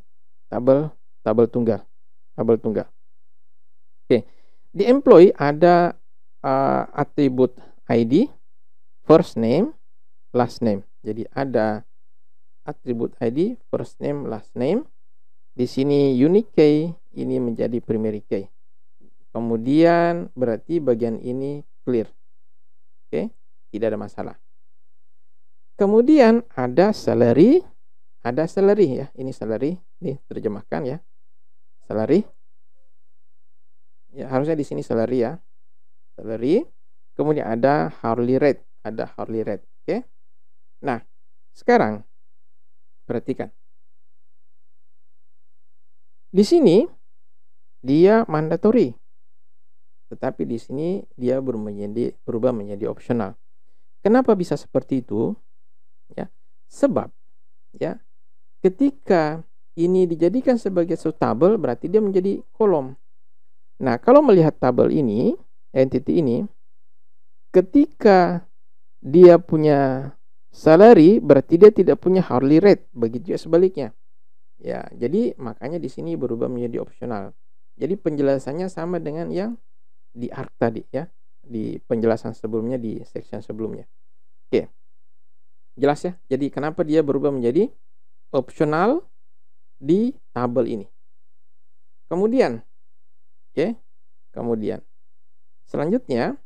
tabel tunggal. Oke. Di employee ada atribut ID, first name, last name. Jadi ada atribut ID, first name, last name. Di sini unique key ini menjadi primary key. Kemudian berarti bagian ini clear. Oke, tidak ada masalah. Kemudian ada salary ya. Ini salary, nih terjemahkan ya. Salary. Ya, harusnya di sini salary ya. Salary. Kemudian ada hourly rate, Oke. Nah, sekarang perhatikan. Di sini dia mandatory. Tetapi di sini dia berubah menjadi optional. Kenapa bisa seperti itu? Ya, sebab ya, ketika ini dijadikan sebagai suatu tabel berarti dia menjadi kolom. Nah, kalau melihat tabel ini, entity ini, ketika dia punya salary berarti dia tidak punya hourly rate, begitu juga sebaliknya. Ya, jadi makanya di sini berubah menjadi optional. Jadi penjelasannya sama dengan yang di ARC tadi ya, di penjelasan sebelumnya di section sebelumnya. Oke. Jelas ya? Jadi kenapa dia berubah menjadi optional di tabel ini. Kemudian selanjutnya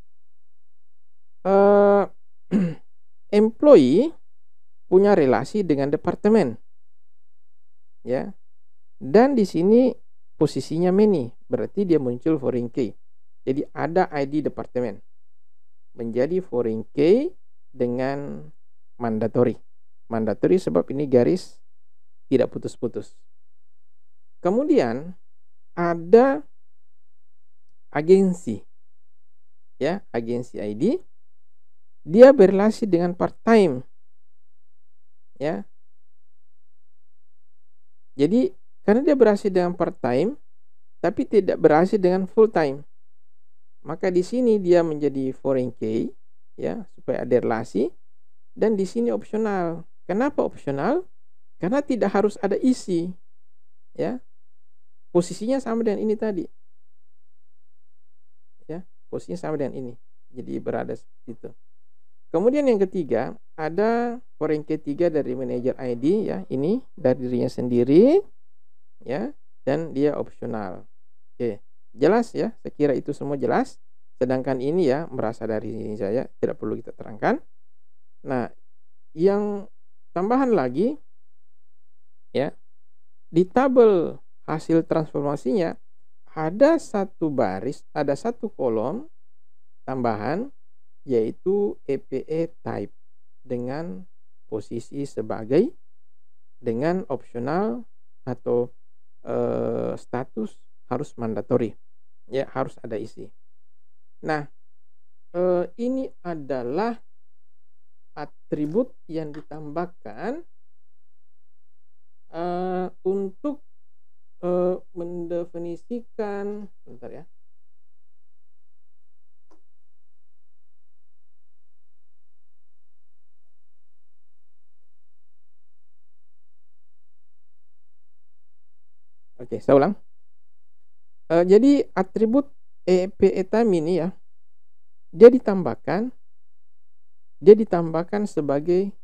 employee punya relasi dengan departemen ya, dan di sini posisinya many, berarti dia muncul foreign key. Jadi ada ID departemen menjadi foreign key dengan mandatory sebab ini garis tidak putus-putus. Kemudian ada agensi ya, agensi ID, dia berrelasi dengan part time ya. Jadi karena dia berrelasi dengan part time tapi tidak berrelasi dengan full time, maka di sini dia menjadi foreign key ya, supaya ada relasi. Dan di sini opsional. Kenapa opsional? Karena tidak harus ada isi ya, posisinya sama dengan ini tadi ya, posisinya sama dengan ini, jadi berada seperti itu. Kemudian yang ketiga ada foreign key 3 dari manager ID ya, ini dari dirinya sendiri ya, dan dia opsional. Oke, jelas ya, saya kira itu semua jelas. Sedangkan ini ya berasal dari ini saja, tidak perlu kita terangkan. Nah, yang tambahan lagi ya, di tabel hasil transformasinya ada satu baris, ada satu kolom tambahan, yaitu EPE type dengan posisi sebagai, dengan opsional atau status harus mandatory ya, harus ada isi. Nah, ini adalah atribut yang ditambahkan untuk mendefinisikan, bentar ya. Oke, saya ulang. Jadi atribut EPE time ini ya, dia ditambahkan sebagai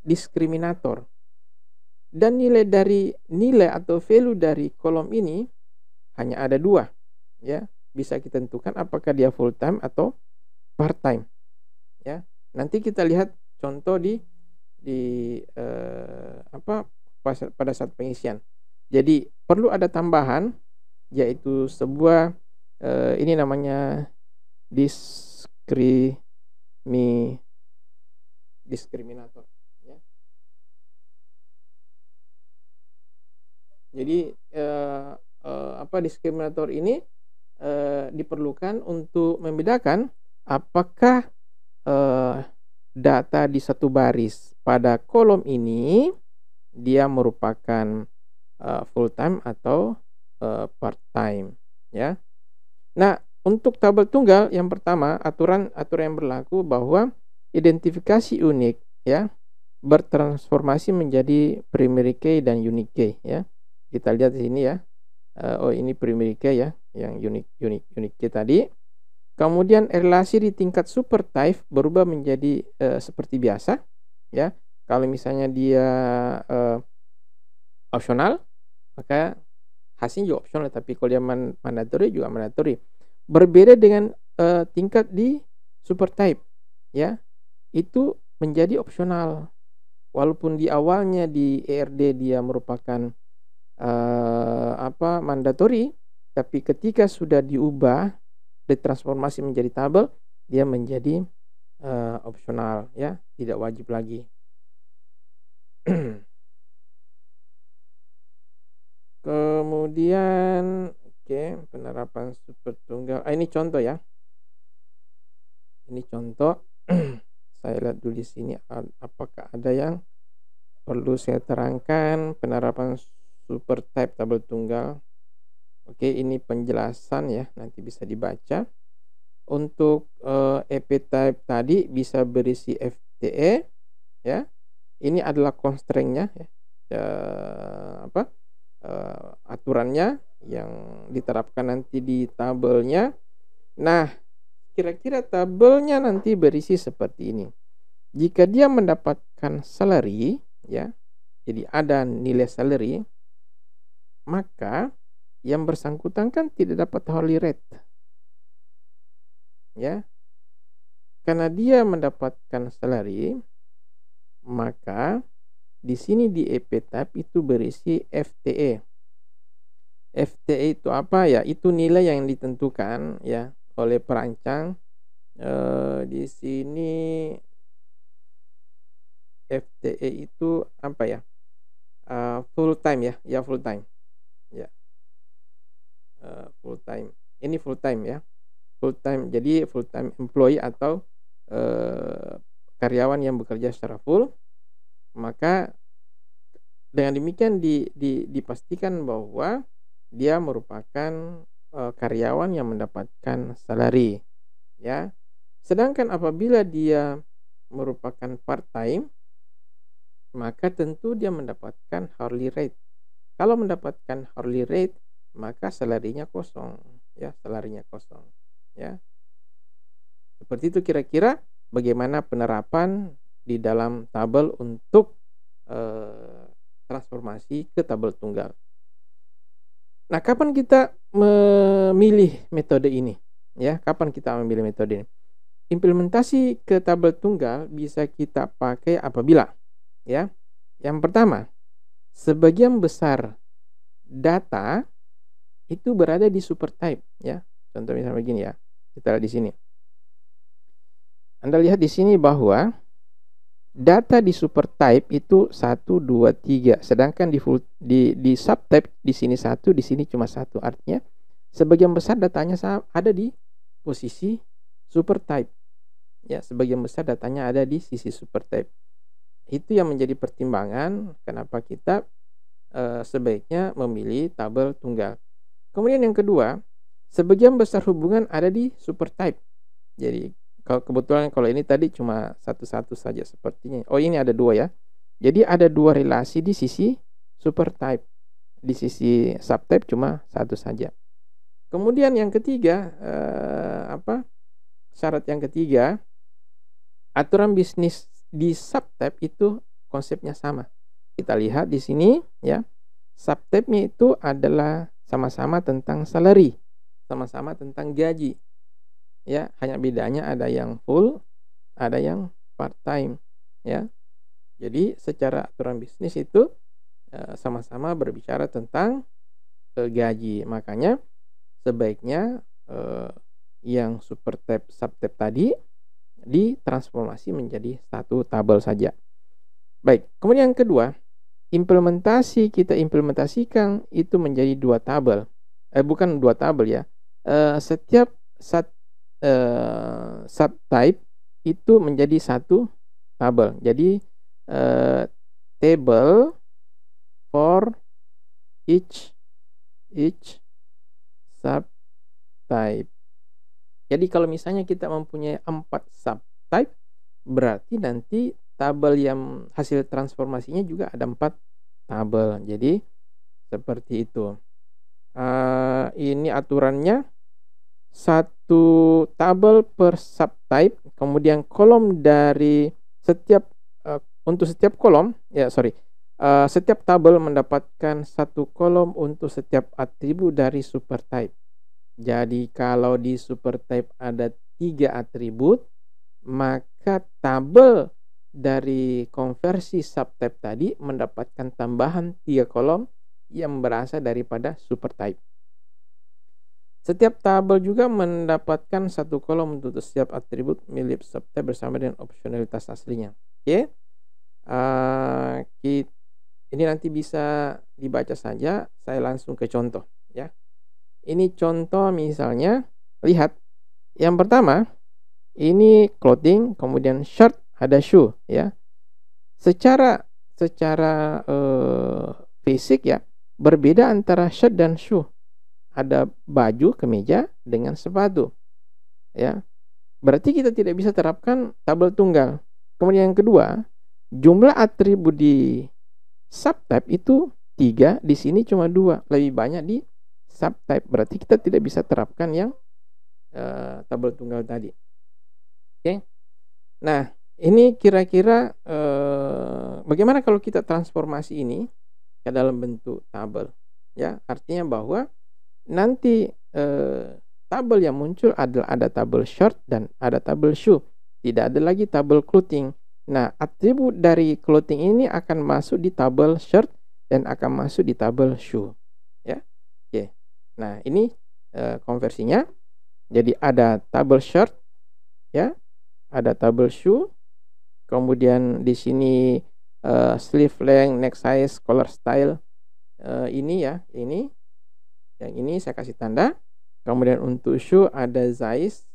diskriminator. Dan nilai atau value dari kolom ini hanya ada 2 ya, bisa kita tentukan apakah dia full time atau part time ya. Nanti kita lihat contoh pada saat pengisian. Jadi perlu ada tambahan, yaitu sebuah ini namanya diskriminator ya. Jadi diskriminator ini diperlukan untuk membedakan apakah data di satu baris pada kolom ini dia merupakan full time atau part time ya. Nah, untuk tabel tunggal yang pertama, aturan yang berlaku bahwa identifikasi unik ya bertransformasi menjadi primary key dan unique key ya. Kita lihat di sini ya. Oh, ini primary key ya, yang unique key tadi. Kemudian relasi di tingkat super type berubah menjadi seperti biasa ya. Kalau misalnya dia opsional, maka hasilnya juga opsional, tapi kalau dia mandatory juga mandatory. Berbeda dengan tingkat di super type ya. Itu menjadi opsional. Walaupun di awalnya di ERD dia merupakan mandatory, tapi ketika sudah diubah, ditransformasi menjadi tabel, dia menjadi opsional ya, tidak wajib lagi. Kemudian penerapan super tunggal. Ini contoh ya. Ini contoh. Saya lihat dulu di sini apakah ada yang perlu saya terangkan penerapan super type tabel tunggal. Oke, ini penjelasan ya, nanti bisa dibaca. Untuk EP type tadi bisa berisi FTE ya. Ini adalah constraint-nya ya. Aturannya yang diterapkan nanti di tabelnya. Nah, kira-kira tabelnya nanti berisi seperti ini. Jika dia mendapatkan salary ya, jadi ada nilai salary, maka yang bersangkutan kan tidak dapat hourly rate ya. Karena dia mendapatkan salary, maka di sini di EP type itu berisi FTE. FTE itu apa ya? Itu nilai yang ditentukan ya oleh perancang. Di sini FTE itu apa ya? Full time ya full time ya. Full time. Ini full time ya. Full time. Jadi full time employee atau karyawan yang bekerja secara full. Maka dengan demikian dipastikan bahwa dia merupakan karyawan yang mendapatkan salary ya. Sedangkan apabila dia merupakan part time, maka tentu dia mendapatkan hourly rate. Kalau mendapatkan hourly rate, maka salarinya kosong ya, salarinya kosong ya. Seperti itu kira-kira bagaimana penerapan di dalam tabel untuk transformasi ke tabel tunggal. Nah, kapan kita memilih metode ini? Ya, kapan kita memilih metode ini? Implementasi ke tabel tunggal bisa kita pakai apabila ya. Yang pertama, sebagian besar data itu berada di super type ya. Contoh misalnya begini ya. Kita lihat di sini. Anda lihat di sini bahwa data di super type itu 1, 2, 3. Sedangkan di subtype di sini 1, di sini cuma 1. Artinya sebagian besar datanya ada di posisi super type. Ya, sebagian besar datanya ada di sisi super type. Itu yang menjadi pertimbangan kenapa kita sebaiknya memilih tabel tunggal. Kemudian yang kedua, sebagian besar hubungan ada di super type. Jadi kebetulan kalau ini tadi cuma satu-satu saja sepertinya. Oh, ini ada 2 ya. Jadi ada 2 relasi di sisi super type. Di sisi subtype cuma 1 saja. Kemudian yang ketiga, syarat yang ketiga, aturan bisnis di subtype itu konsepnya sama. Kita lihat di sini ya. Subtype-nya itu adalah sama-sama tentang salary, sama-sama tentang gaji. Ya, hanya bedanya ada yang full, ada yang part time ya. Jadi secara aturan bisnis itu sama-sama berbicara tentang gaji. Makanya sebaiknya yang super type subtype tadi ditransformasi menjadi satu tabel saja. Baik, kemudian yang kedua, kita implementasikan itu menjadi 2 tabel. Bukan 2 tabel ya. Setiap subtype itu menjadi 1 tabel. Jadi table for each subtype. Jadi kalau misalnya kita mempunyai 4 subtype, berarti nanti tabel yang hasil transformasinya juga ada 4 tabel. Jadi Seperti itu. Ini aturannya, satu tabel per subtype, kemudian kolom dari setiap untuk setiap kolom, setiap tabel mendapatkan satu kolom untuk setiap atribut dari supertype. Jadi kalau di supertype ada 3 atribut, maka tabel dari konversi subtype tadi mendapatkan tambahan 3 kolom yang berasal daripada supertype. Setiap tabel juga mendapatkan satu kolom untuk setiap atribut milik subtype bersama dengan opsionalitas aslinya. Oke. Ini nanti bisa dibaca saja, saya langsung ke contoh ya. Ini contoh misalnya, lihat. Yang pertama, ini clothing, kemudian shirt, ada shoe ya. Secara fisik ya, berbeda antara shirt dan shoe. Ada baju, kemeja dengan sepatu. Ya. Berarti kita tidak bisa terapkan tabel tunggal. Kemudian yang kedua, jumlah atribut di subtype itu 3, di sini cuma 2, lebih banyak di subtype. Berarti kita tidak bisa terapkan yang tabel tunggal tadi. Oke. Nah, ini kira-kira bagaimana kalau kita transformasi ini ke dalam bentuk tabel ya. Artinya bahwa nanti tabel yang muncul adalah ada tabel shirt dan ada tabel shoe. Tidak ada lagi tabel clothing. Nah, atribut dari clothing ini akan masuk di tabel shirt dan akan masuk di tabel shoe. Ya. Oke. Nah, ini konversinya. Jadi ada tabel shirt ya, ada tabel shoe. Kemudian di sini sleeve length, neck size, collar style. Ini ya, ini. Yang ini saya kasih tanda. Kemudian untuk shoe ada size,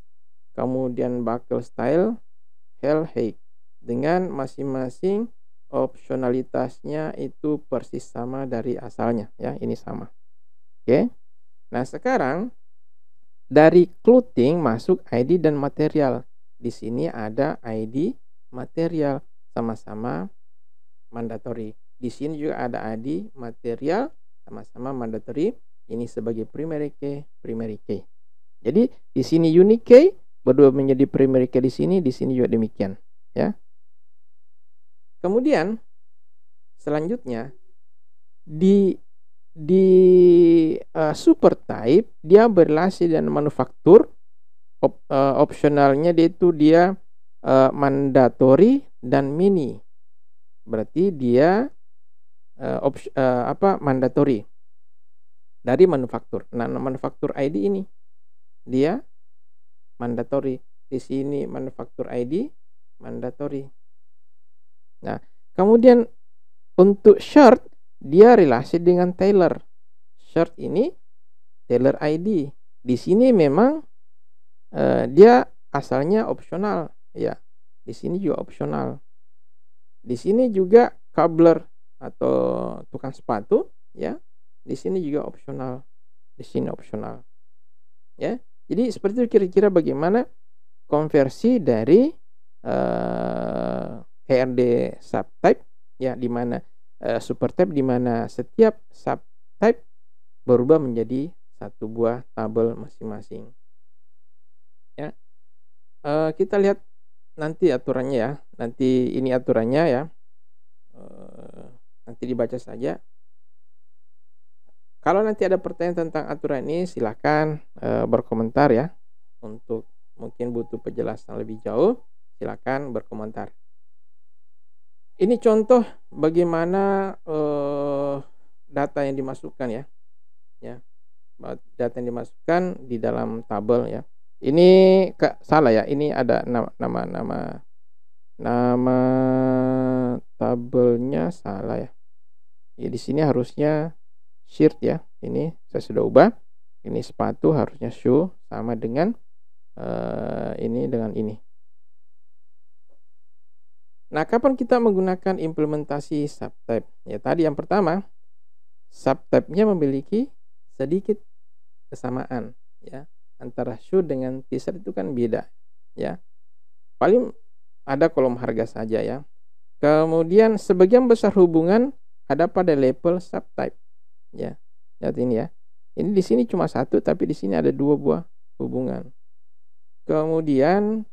kemudian buckle style, heel height. Dengan masing-masing opsionalitasnya itu persis sama dari asalnya ya, ini sama. Oke. Nah, sekarang dari clothing masuk ID dan material. Di sini ada ID, material, sama-sama mandatory. Di sini juga ada ID, material, sama-sama mandatory. Ini sebagai primary key, primary key. Jadi di sini unique key berdua menjadi primary key di sini juga demikian, ya. Kemudian selanjutnya di super type dia berrelasi dengan manufaktur. Opsionalnya dia mandatory dan mini. Berarti dia mandatory dari manufaktur. Nah, manufaktur ID ini dia mandatory. Di sini manufaktur ID mandatory. Nah, kemudian untuk shirt dia relasi dengan tailor. Shirt ini tailor ID. Di sini memang dia asalnya opsional ya. Di sini juga opsional. Di sini juga cobbler atau tukang sepatu ya. Di sini juga opsional. Di sini opsional. Ya. Jadi seperti itu kira-kira bagaimana konversi dari HRD subtype ya, di mana supertype di mana setiap subtype berubah menjadi satu buah tabel masing-masing. Ya. Kita lihat nanti aturannya ya. Nanti ini aturannya ya. Nanti dibaca saja. Kalau nanti ada pertanyaan tentang aturan ini, silakan berkomentar ya. Untuk mungkin butuh penjelasan lebih jauh, silakan berkomentar. Ini contoh bagaimana data yang dimasukkan ya. Data yang dimasukkan di dalam tabel ya. Ini salah ya. Ini ada nama tabelnya salah ya. Ya di sini harusnya shirt ya. Ini saya sudah ubah. Ini sepatu harusnya shoe, sama dengan ini dengan ini. Nah, kapan kita menggunakan implementasi subtype? Ya tadi yang pertama, subtype-nya memiliki sedikit kesamaan ya. Antara shoe dengan t-shirt itu kan beda ya. Paling ada kolom harga saja ya. Kemudian sebagian besar hubungan ada pada label subtype. Ya, lihat ini ya. Ini di sini cuma satu, tapi di sini ada dua buah hubungan. Kemudian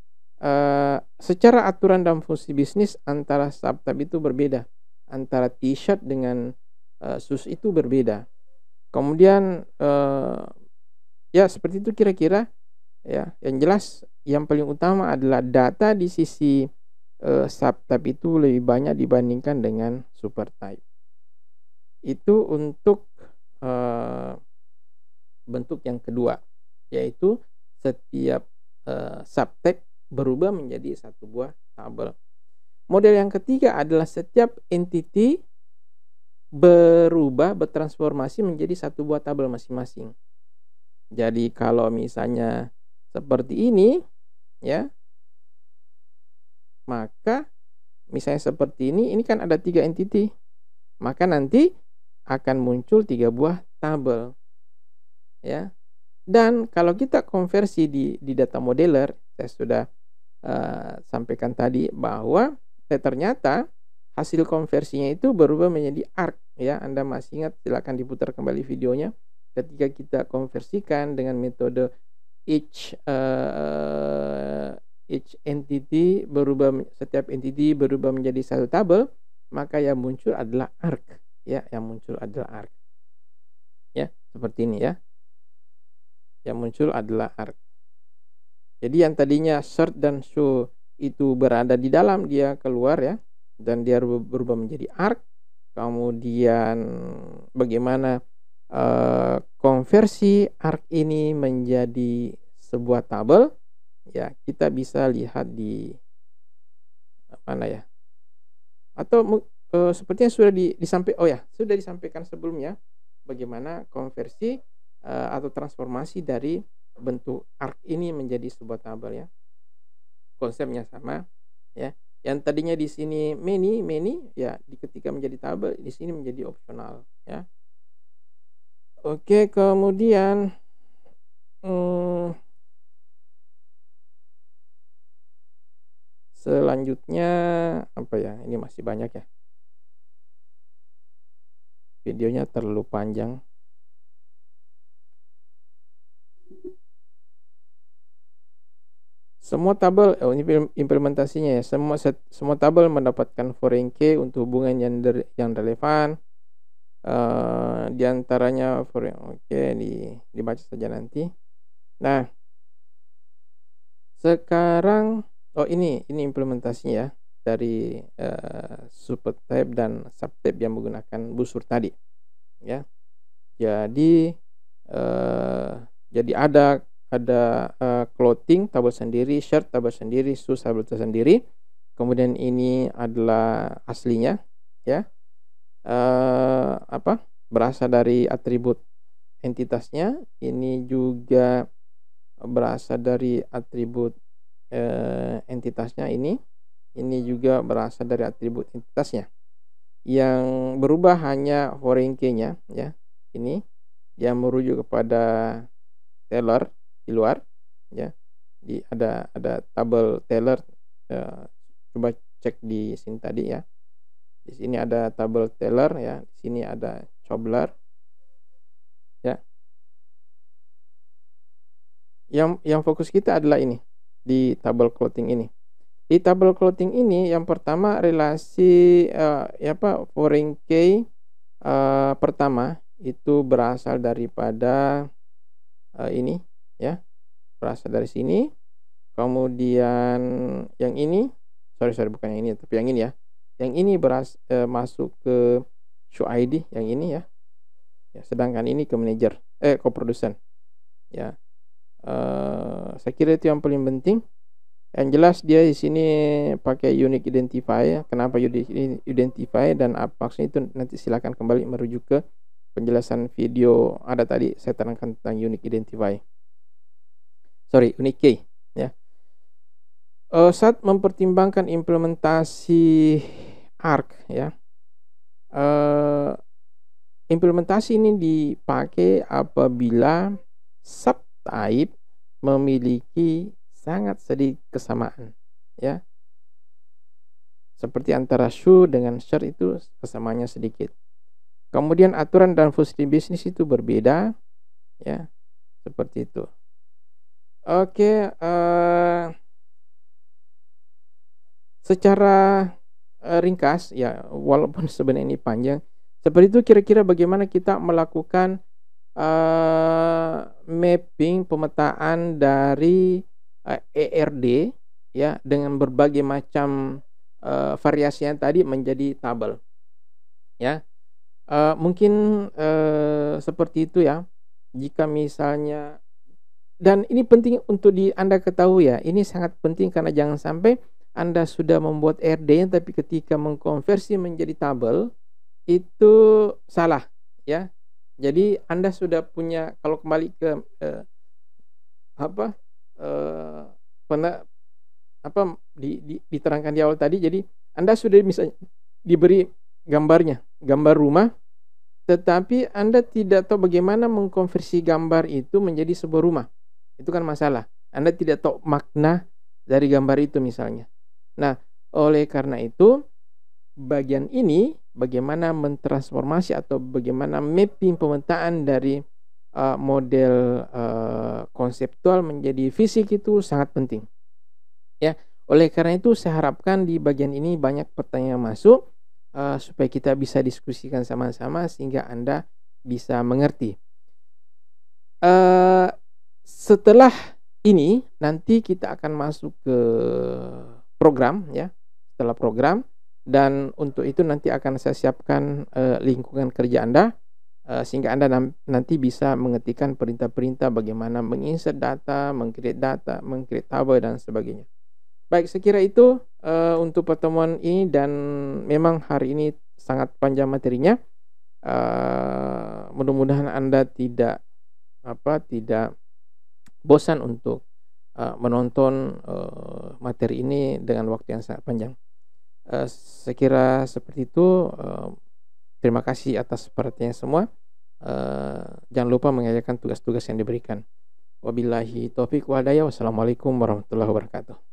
secara aturan dan fungsi bisnis antara subtab itu berbeda. Antara t-shirt dengan shoes itu berbeda. Kemudian ya seperti itu kira-kira ya. Yang jelas yang paling utama adalah data di sisi subtab itu lebih banyak dibandingkan dengan supertype. Itu untuk bentuk yang kedua, yaitu setiap subtag berubah menjadi satu buah tabel. Model yang ketiga adalah setiap entity bertransformasi menjadi satu buah tabel masing-masing. Jadi kalau misalnya seperti ini ya, maka misalnya seperti ini kan ada 3 entity, maka nanti akan muncul 3 buah tabel ya. Dan kalau kita konversi di data modeler, saya sudah sampaikan tadi bahwa ternyata hasil konversinya itu berubah menjadi arc ya. Anda masih ingat, silakan diputar kembali videonya. Ketika kita konversikan dengan metode each entity setiap entity berubah menjadi satu tabel, maka yang muncul adalah arc ya, ya, seperti ini ya. Yang muncul adalah arc. Jadi yang tadinya shirt dan shoe itu berada di dalam, dia keluar ya, dan dia berubah menjadi arc. Kemudian bagaimana konversi arc ini menjadi sebuah tabel ya, kita bisa lihat di mana ya, atau sepertinya sudah sudah disampaikan sebelumnya bagaimana konversi atau transformasi dari bentuk arc ini menjadi sebuah tabel ya. Konsepnya sama ya. Yang tadinya di sini many ya, ketika menjadi tabel di sini menjadi opsional ya. Oke, kemudian selanjutnya apa ya? Ini masih banyak ya. Videonya terlalu panjang. Semua tabel, ini implementasinya ya. Semua tabel mendapatkan foreign key untuk hubungan yang relevan. Di antaranya foreign, dibaca saja nanti. Nah, sekarang ini implementasinya ya dari supertype dan subtype yang menggunakan busur tadi ya. Jadi ada clothing tabel sendiri, shirt tabel sendiri, shoes tabel sendiri. Kemudian ini adalah aslinya ya, berasal dari atribut entitasnya. Ini juga berasal dari atribut entitasnya. Ini juga berasal dari atribut entitasnya. Yang berubah hanya foreign key-nya ya. Ini yang merujuk kepada Taylor di luar ya. Ada tabel Taylor, coba cek di sini tadi ya. Di sini ada tabel Taylor ya, di sini ada Chobler ya. Yang fokus kita adalah ini di tabel clothing ini. Di tabel clothing ini yang pertama relasi foreign key pertama itu berasal daripada ini ya, berasal dari sini. Kemudian yang ini bukan yang ini, tapi yang ini ya. Yang ini masuk ke show ID yang ini ya. Sedangkan ini ke manager co-production ya. Saya kira itu yang paling penting. Yang jelas dia di sini pakai unique identifier. Kenapa unique identifier dan apa maksudnya itu, nanti silakan kembali merujuk ke penjelasan video ada tadi, saya terangkan tentang unique identifier. Unique key ya. Saat mempertimbangkan implementasi arc ya, implementasi ini dipakai apabila subtype memiliki sangat sedikit kesamaan ya. Seperti antara shoe dengan shirt itu kesamaannya sedikit. Kemudian aturan dan fungsi bisnis itu berbeda, ya, seperti itu. Oke, secara ringkas ya, walaupun sebenarnya ini panjang, seperti itu kira-kira bagaimana kita melakukan mapping pemetaan dari ERD ya dengan berbagai macam variasi yang tadi menjadi tabel ya. Mungkin seperti itu ya. Jika misalnya, dan ini penting untuk Anda ketahui ya, ini sangat penting karena jangan sampai Anda sudah membuat ERD tapi ketika mengkonversi menjadi tabel itu salah ya. Jadi Anda sudah punya, kalau kembali ke apa pernah diterangkan di awal tadi, jadi Anda sudah misalnya diberi gambar rumah, tetapi Anda tidak tahu bagaimana mengkonversi gambar itu menjadi sebuah rumah. Itu kan masalah. Anda tidak tahu makna dari gambar itu misalnya. Nah, oleh karena itu bagian ini bagaimana mentransformasi atau bagaimana mapping pemetaan dari model konseptual menjadi fisik itu sangat penting. Ya, oleh karena itu saya harapkan di bagian ini banyak pertanyaan masuk supaya kita bisa diskusikan sama-sama sehingga Anda bisa mengerti. Setelah ini nanti kita akan masuk ke program ya. Setelah program, dan untuk itu nanti akan saya siapkan lingkungan kerja Anda sehingga Anda nanti bisa mengetikkan perintah-perintah bagaimana menginsert data, meng-create tabel dan sebagainya. Baik, saya kira itu untuk pertemuan ini, dan memang hari ini sangat panjang materinya. Mudah-mudahan Anda tidak bosan untuk menonton materi ini dengan waktu yang sangat panjang. Saya kira seperti itu. Terima kasih atas perhatiannya semua. Jangan lupa mengerjakan tugas-tugas yang diberikan. Wabillahi taufiq wal hidayah. Wassalamualaikum warahmatullahi wabarakatuh.